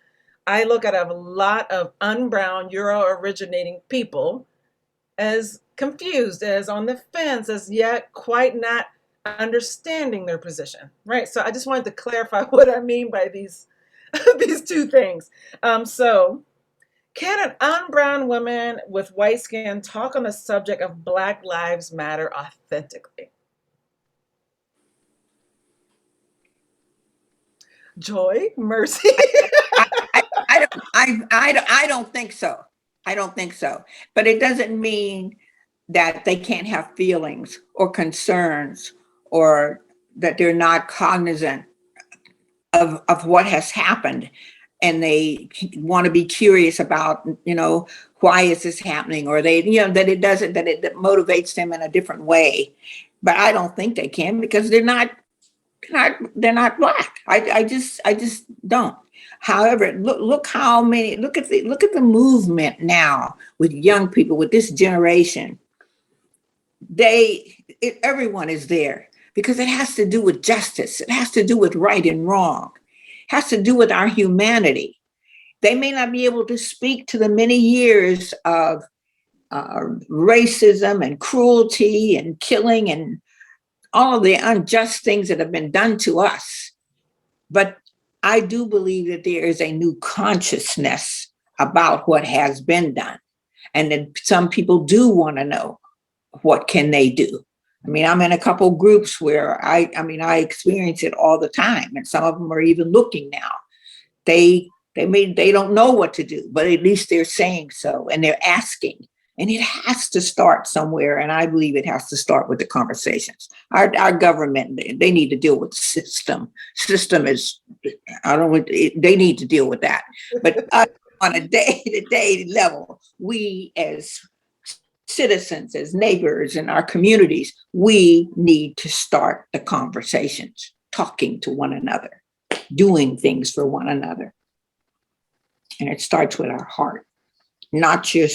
S5: I look at a lot of unbrown Euro originating people as confused, as on the fence, as yet quite not understanding their position. Right. So I just wanted to clarify what I mean by these these two things. So can an unbrown woman with white skin talk on the subject of Black Lives Matter authentically? Joy, Mercy.
S2: I don't think so. I don't think so. But it doesn't mean that they can't have feelings or concerns or that they're not cognizant of what has happened. And they want to be curious about, why is this happening? Or that it motivates them in a different way. But I don't think they can because they're not black. I just don't. However, look how many look at the movement now with young people with this generation. Everyone is there because it has to do with justice. It has to do with right and wrong. It has to do with our humanity. They may not be able to speak to the many years of racism and cruelty and killing and all of the unjust things that have been done to us. But I do believe that there is a new consciousness about what has been done. And that some people do want to know what can they do. I mean, I'm in a couple groups where I experience it all the time. And some of them are even looking now. They don't know what to do, but at least they're saying so and they're asking. And it has to start somewhere. And I believe it has to start with the conversations. Our government, they need to deal with the system. System is, they need to deal with that. But on a day-to-day level, we as citizens, as neighbors in our communities, we need to start the conversations, talking to one another, doing things for one another. And it starts with our heart. Not your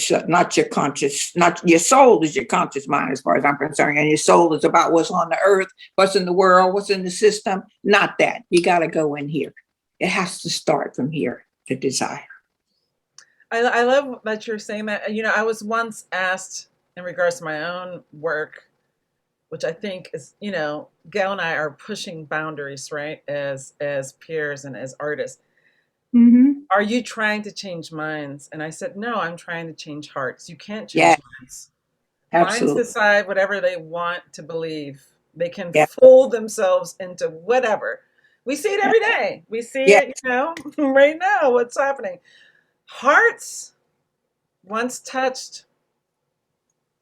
S2: conscious, not your soul is your conscious mind as far as I'm concerned. And your soul is about what's on the earth, what's in the world, what's in the system. Not that. You got to go in here. It has to start from here, the desire.
S5: I love that you're saying that. I was once asked in regards to my own work, which I think is, Gail and I are pushing boundaries, right? As peers and as artists.
S2: Mm-hmm.
S5: Are you trying to change minds? And I said, no, I'm trying to change hearts. You can't change minds.
S2: Absolutely.
S5: Minds decide whatever they want to believe. They can
S2: Yeah.
S5: fool themselves into whatever. We see it every day. We see it, right now, what's happening. Hearts, once touched.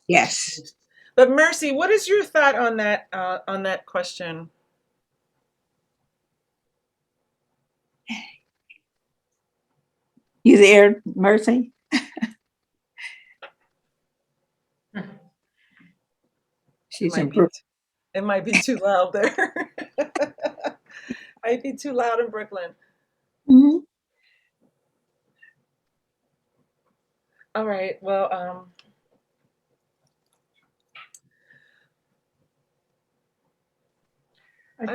S2: Yes.
S5: But Mercy, what is your thought on that question?
S2: You there, Mercy? She's in Brooklyn.
S5: It might be too loud there. Might be too loud in Brooklyn.
S2: Mm-hmm.
S5: All right. Well,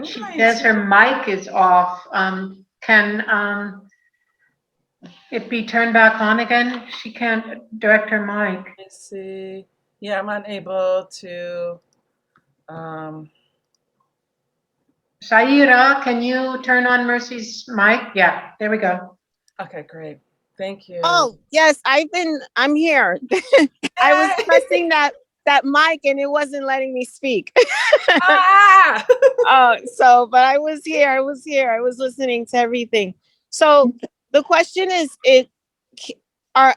S6: She says her mic is off. Can it be turned back on again? She can't direct her mic.
S5: Let me see. Yeah, I'm unable to.
S6: Saira, can you turn on Mercy's mic? Yeah, there we go.
S5: Okay, great. Thank you.
S7: Oh, yes, I'm here. I was pressing that mic and it wasn't letting me speak.
S5: Ah!
S7: But I was here. I was listening to everything. So the question is, are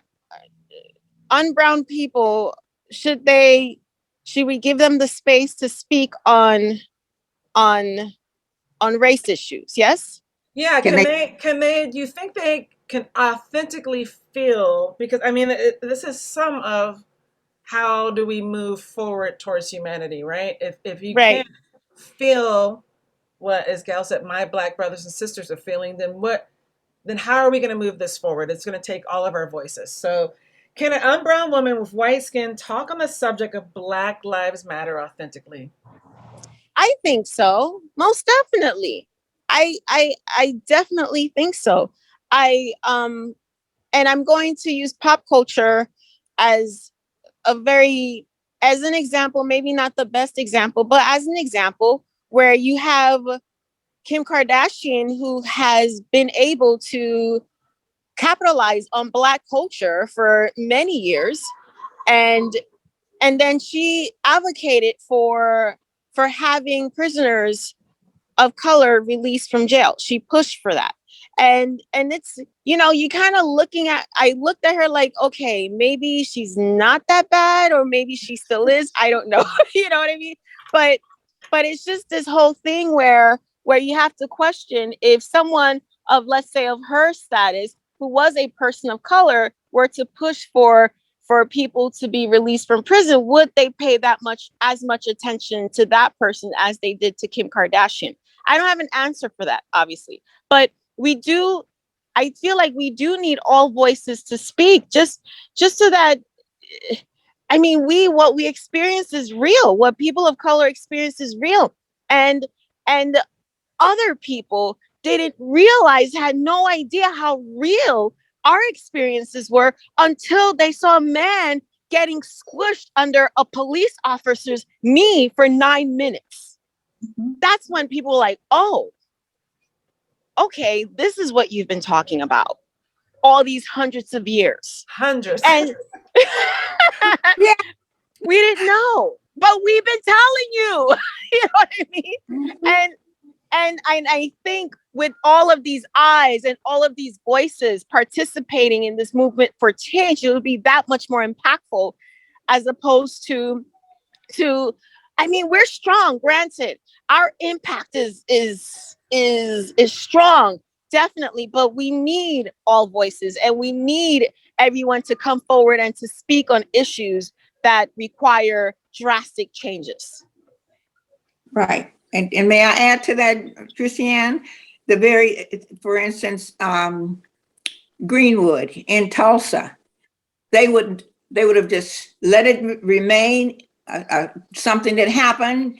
S7: unbrown people, should we give them the space to speak on on race issues. Yes.
S5: Yeah,
S2: Can they?
S5: can they, do you think they can authentically feel, because I mean, this is some of how do we move forward towards humanity, right? If you
S7: Right.
S5: can't feel what, as Gail said, my Black brothers and sisters are feeling, then how are we going to move this forward? It's going to take all of our voices. So can an unbrown woman with white skin talk on the subject of Black Lives Matter authentically?
S7: I think so. Most definitely. I definitely think so. I and I'm going to use pop culture as as an example, maybe not the best example, but as an example where you have Kim Kardashian, who has been able to capitalize on Black culture for many years, and then she advocated for having prisoners of color released from jail. She pushed for that. And it's, you kind of I looked at her like, okay, maybe she's not that bad, or maybe she still is. I don't know. You know what I mean? But it's just this whole thing where you have to question if someone of, let's say, of her status, who was a person of color, were to push for people to be released from prison, would they pay as much attention to that person as they did to Kim Kardashian? I don't have an answer for that, obviously, but I feel like we do need all voices to speak, just so that, I mean, what we experience is real. What people of color experience is real. And other people didn't realize, had no idea how real our experiences were until they saw a man getting squished under a police officer's knee for 9 minutes. That's when people were like, oh, okay, this is what you've been talking about all these hundreds of years.
S5: Hundreds.
S7: And
S2: Yeah.
S7: we didn't know, but we've been telling you. You know what I mean? And I think with all of these eyes and all of these voices participating in this movement for change, it would be that much more impactful, as opposed to I mean, we're strong, granted. Our impact is strong, definitely, but we need all voices, and we need everyone to come forward and to speak on issues that require drastic changes.
S2: Right. And may I add to that, Christiane? For instance, Greenwood in Tulsa, they would have just let it remain something that happened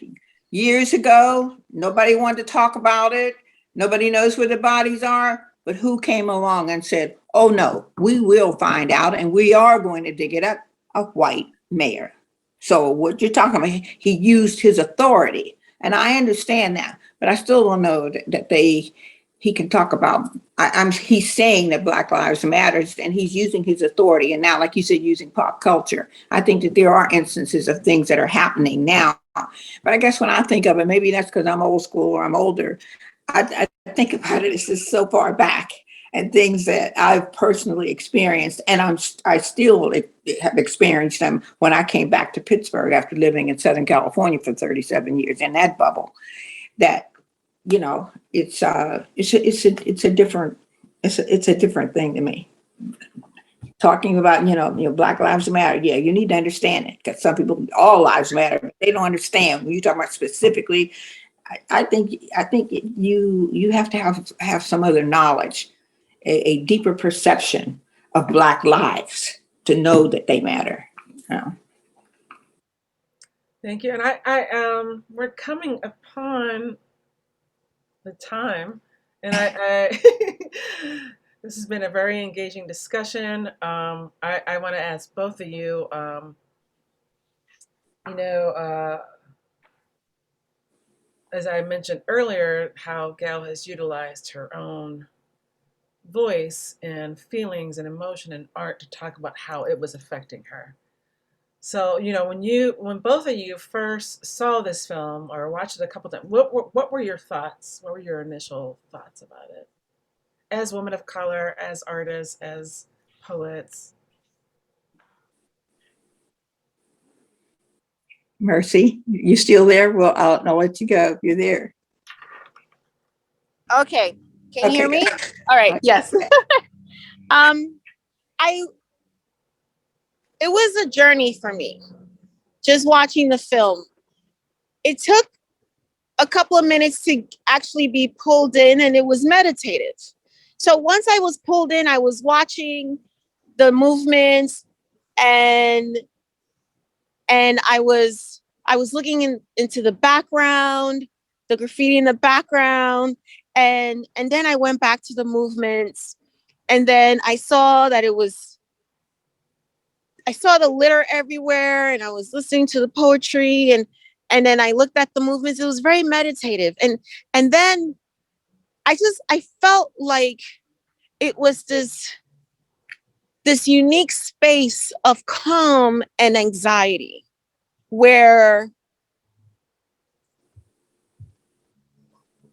S2: years ago. Nobody wanted to talk about it. Nobody knows where the bodies are. But who came along and said, oh no, we will find out and we are going to dig it up? A white mayor. So what you're talking about, he used his authority. And I understand that, but I still don't know that he can talk about, he's saying that Black Lives Matters, and he's using his authority. And now, like you said, using pop culture, I think that there are instances of things that are happening now. But I guess when I think of it, maybe that's because I'm old school or I'm older. I think about it as just so far back, and things that I've personally experienced, and I still have experienced them when I came back to Pittsburgh after living in Southern California for 37 years in that bubble. That, it's a different thing to me. Talking about, Black Lives Matter. Yeah, you need to understand it, because some people, all lives matter, but they don't understand. When you talk about specifically, I think you have to have some other knowledge, a deeper perception of Black lives to know that they matter.
S5: Thank you. And I we're coming upon the time, and I this has been a very engaging discussion. I want to ask both of you, you know, as I mentioned earlier, how Gail has utilized her own voice and feelings and emotion and art to talk about how it was affecting her. So, when both of you first saw this film or watched it a couple times, what were your thoughts? What were your initial thoughts about it? As women of color, as artists, as poets?
S2: Mercy, you still there? Well, I'll let you go if you're there.
S7: Okay. Can you hear
S2: Okay.
S7: me? All right.
S2: Okay.
S7: Yes. I it was a journey for me. Just watching the film. It took a couple of minutes to actually be pulled in, and it was meditative. So once I was pulled in, I was watching the movements, and I was looking into the background, the graffiti in the background, and then I went back to the movements, and then I saw that I saw the litter everywhere, and I was listening to the poetry, and then I looked at the movements. It was very meditative, and then I felt like it was this unique space of calm and anxiety where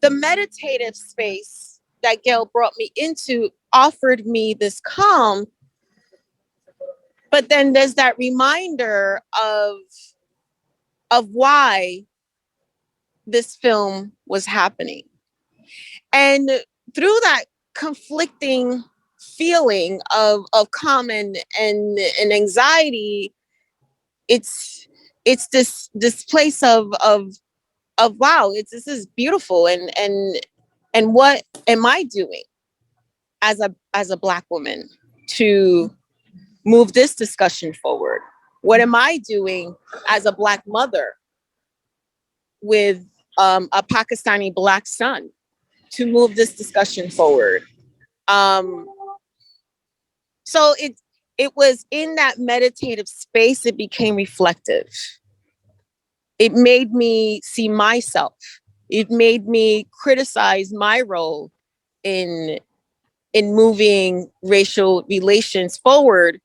S7: the meditative space that Gail brought me into offered me this calm, but then there's that reminder of why this film was happening. And through that conflicting feeling of calm and anxiety, it's this place of wow, this is beautiful, and what am I doing as a Black woman to move this discussion forward? What am I doing as a Black mother with a Pakistani Black son to move this discussion forward? So it was in that meditative space, it became reflective. It made me see myself. It made me criticize my role in moving racial relations forward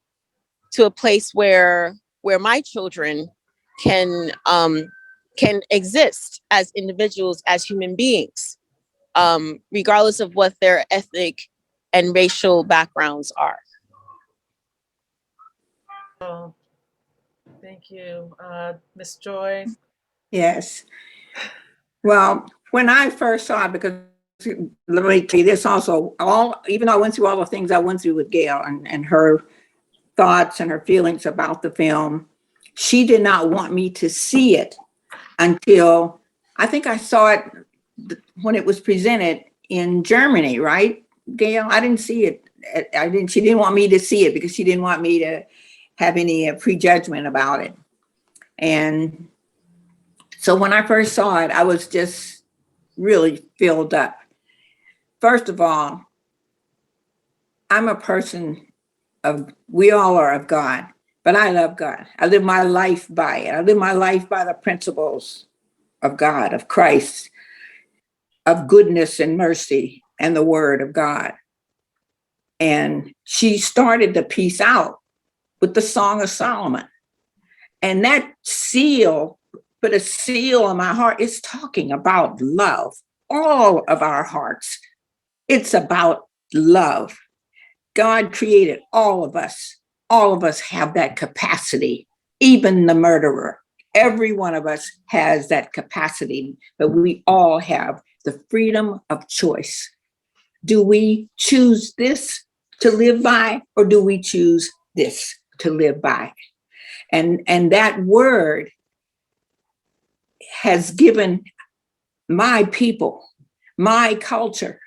S7: to a place where my children can exist as individuals, as human beings, regardless of what their ethnic and racial backgrounds are.
S5: Oh, thank you, Miss Joy.
S2: Yes. Well, when I first saw it, because let me tell you this also, even though I went through all the things I went through with Gail and her thoughts and her feelings about the film, she did not want me to see it until I think I saw it when it was presented in Germany, right, Gail? I didn't see it. She didn't want me to see it because she didn't want me to have any prejudgment about it. And so when I first saw it, I was just really filled up. First of all, I'm a person we all are of God, but I love God. I live my life by it. I live my life by the principles of God, of Christ, of goodness and mercy, and the word of God. And she started the piece out with the Song of Solomon. And that seal put a seal on my heart. It's talking about love, all of our hearts. It's about love. God created all of us. All of us have that capacity, even the murderer. Every one of us has that capacity, but we all have the freedom of choice. Do we choose this to live by, or do we choose this to live by? And that word has given my people, my culture,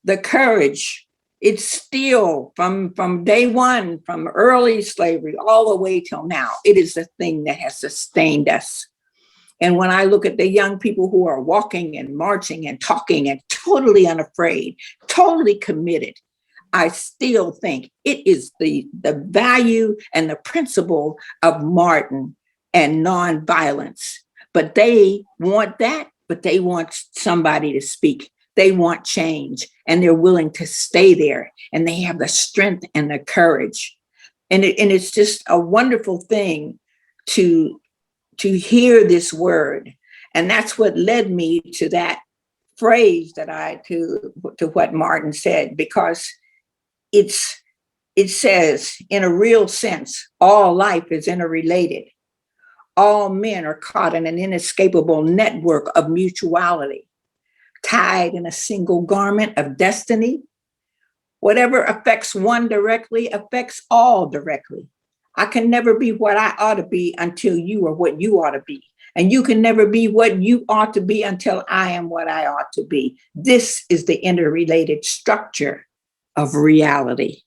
S2: the courage. It's still from day one, from early slavery all the way till now, it is the thing that has sustained us. And when I look at the young people who are walking and marching and talking and totally unafraid, totally committed, I still think it is the value and the principle of Martin and nonviolence. But they want that, but they want somebody to speak. They want change, and they're willing to stay there, and they have the strength and the courage. And it's just a wonderful thing to hear this word. And that's what led me to that phrase to what Martin said, because it says, in a real sense, all life is interrelated. All men are caught in an inescapable network of mutuality. tied in a single garment of destiny. Whatever affects one directly affects all directly. I can never be what I ought to be until you are what you ought to be. And you can never be what you ought to be until I am what I ought to be. This is the interrelated structure of reality.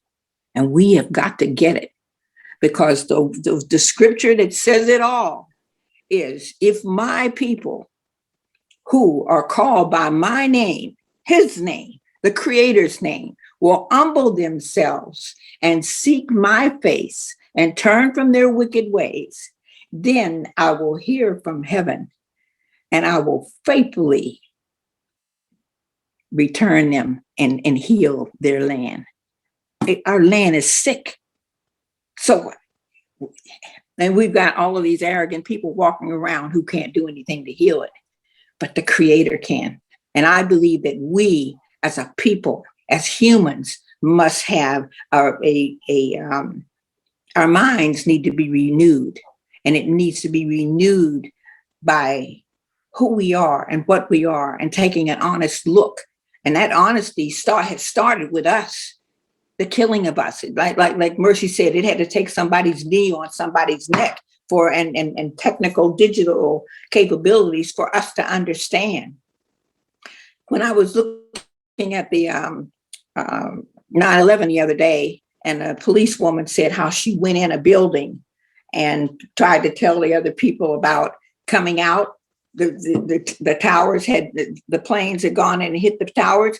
S2: And we have got to get it, because the scripture that says it all is, if my people who are called by my name, his name, the creator's name, will humble themselves and seek my face and turn from their wicked ways, then I will hear from heaven and I will faithfully return them and heal their land. Our land is sick. So, and we've got all of these arrogant people walking around who can't do anything to heal it, but the creator can. And I believe that we as a people, as humans, must have our minds need to be renewed, and it needs to be renewed by who we are and what we are, and taking an honest look. And that honesty has started with us, the killing of us. Like Mercy said, it had to take somebody's knee on somebody's neck for and technical digital capabilities for us to understand. When I was looking at the 9/11 the other day, and a policewoman said how she went in a building and tried to tell the other people about coming out. The towers had, the planes had gone in and hit the towers.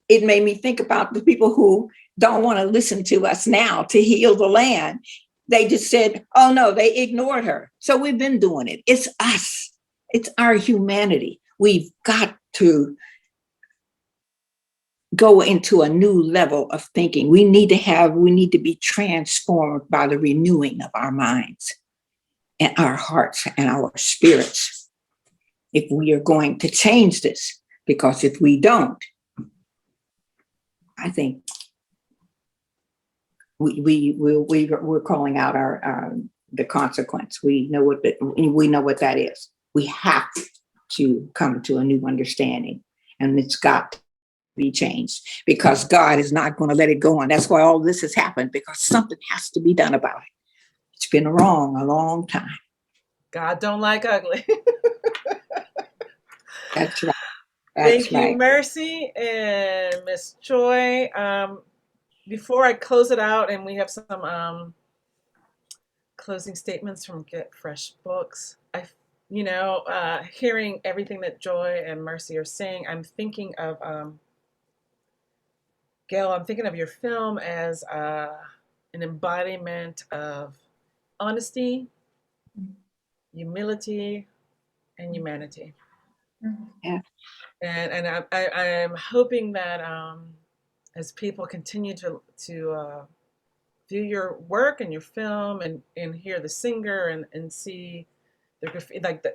S2: It made me think about the people who don't want to listen to us now to heal the land. They just said, oh no, they ignored her. So we've been doing it. It's us. It's our humanity. We've got to go into a new level of thinking. We need to be transformed by the renewing of our minds and our hearts and our spirits, if we are going to change this. Because if we don't, I think we're calling out the consequence. We know what that is. We have to come to a new understanding, and it's got to be changed, because God is not going to let it go on. That's why all this has happened, because something has to be done about it. It's been wrong a long time.
S5: God don't like ugly.
S2: That's right.
S5: Thank you, Mercy and Miss Joy. Before I close it out, and we have some closing statements from Get Fresh Books. Hearing everything that Joy and Mercy are saying, I'm thinking of Gail. I'm thinking of your film as an embodiment of honesty, humility, and humanity.
S2: Yeah.
S5: And I'm hoping that as people continue to view your work and your film and hear the singer and see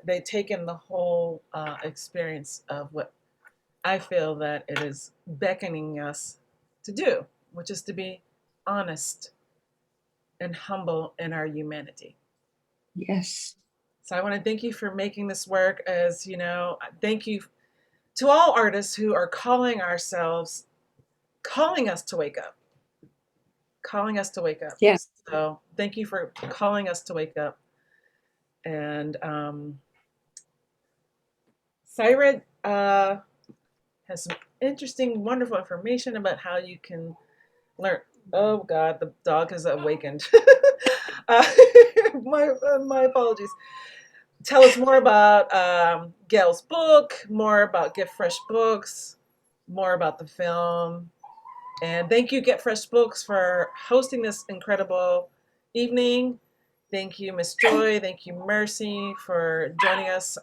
S5: they take in the whole experience of what I feel that it is beckoning us to do, which is to be honest and humble in our humanity.
S2: Yes.
S5: So I want to thank you for making this work. Thank you to all artists who are calling us to wake up.
S2: Yes.
S5: So thank you for calling us to wake up. And Syra has some interesting, wonderful information about how you can learn. Oh God, the dog has awakened. My apologies. Tell us more about Gail's book, more about Get Fresh Books, more about the film. And thank you, Get Fresh Books, for hosting this incredible evening. Thank you, Miss Joy. Thank you, Mercy, for joining us.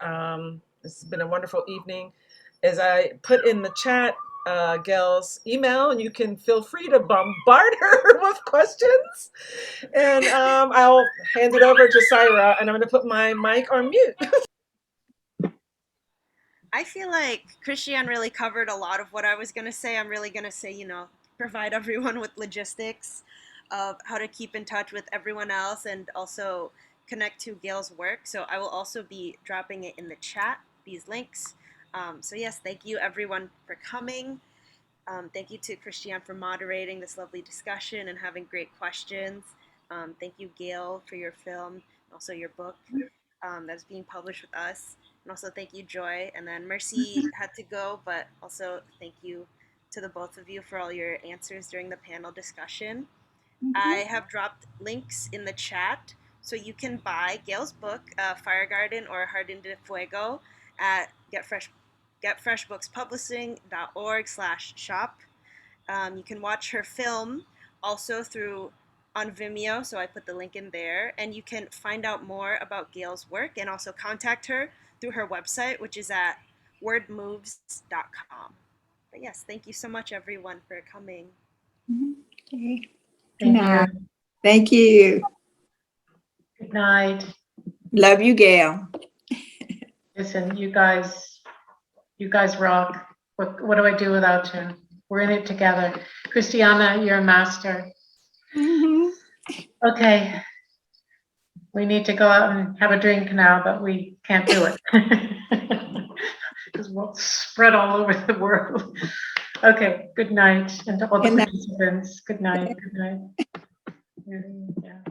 S5: It's been a wonderful evening. As I put in the chat Gail's email, and you can feel free to bombard her with questions. And I'll hand it over to Syra, and I'm going to put my mic on mute.
S8: I feel like Christiane really covered a lot of what I was going to say. I'm really going to say, provide everyone with logistics of how to keep in touch with everyone else and also connect to Gail's work. So I will also be dropping it in the chat, these links. So yes, thank you everyone for coming. Thank you to Christiane for moderating this lovely discussion and having great questions. Thank you, Gail, for your film and also your book that's being published with us. And also thank you, Joy. And then Mercy had to go, but also thank you to the both of you for all your answers during the panel discussion. I have dropped links in the chat so you can buy Gail's book, Fire Garden or Jardín de Fuego, at getfreshbookspublishing.org/shop. You can watch her film also through on Vimeo, so I put the link in there, and you can find out more about Gail's work and also contact her through her website, which is at wordmoves.com. But yes, thank you so much everyone for coming.
S2: Okay.
S6: Thank
S2: Good night.
S6: you.
S2: Thank you.
S6: Good night.
S2: Love you, Gail.
S6: Listen, you guys rock. What do I do without you? We're in it together. Christiana, you're a master. Okay. We need to go out and have a drink now, but we can't do it. Because we'll spread all over the world. Okay, good night. And to all the
S2: Good night.
S6: participants, good night. Good night. Yeah.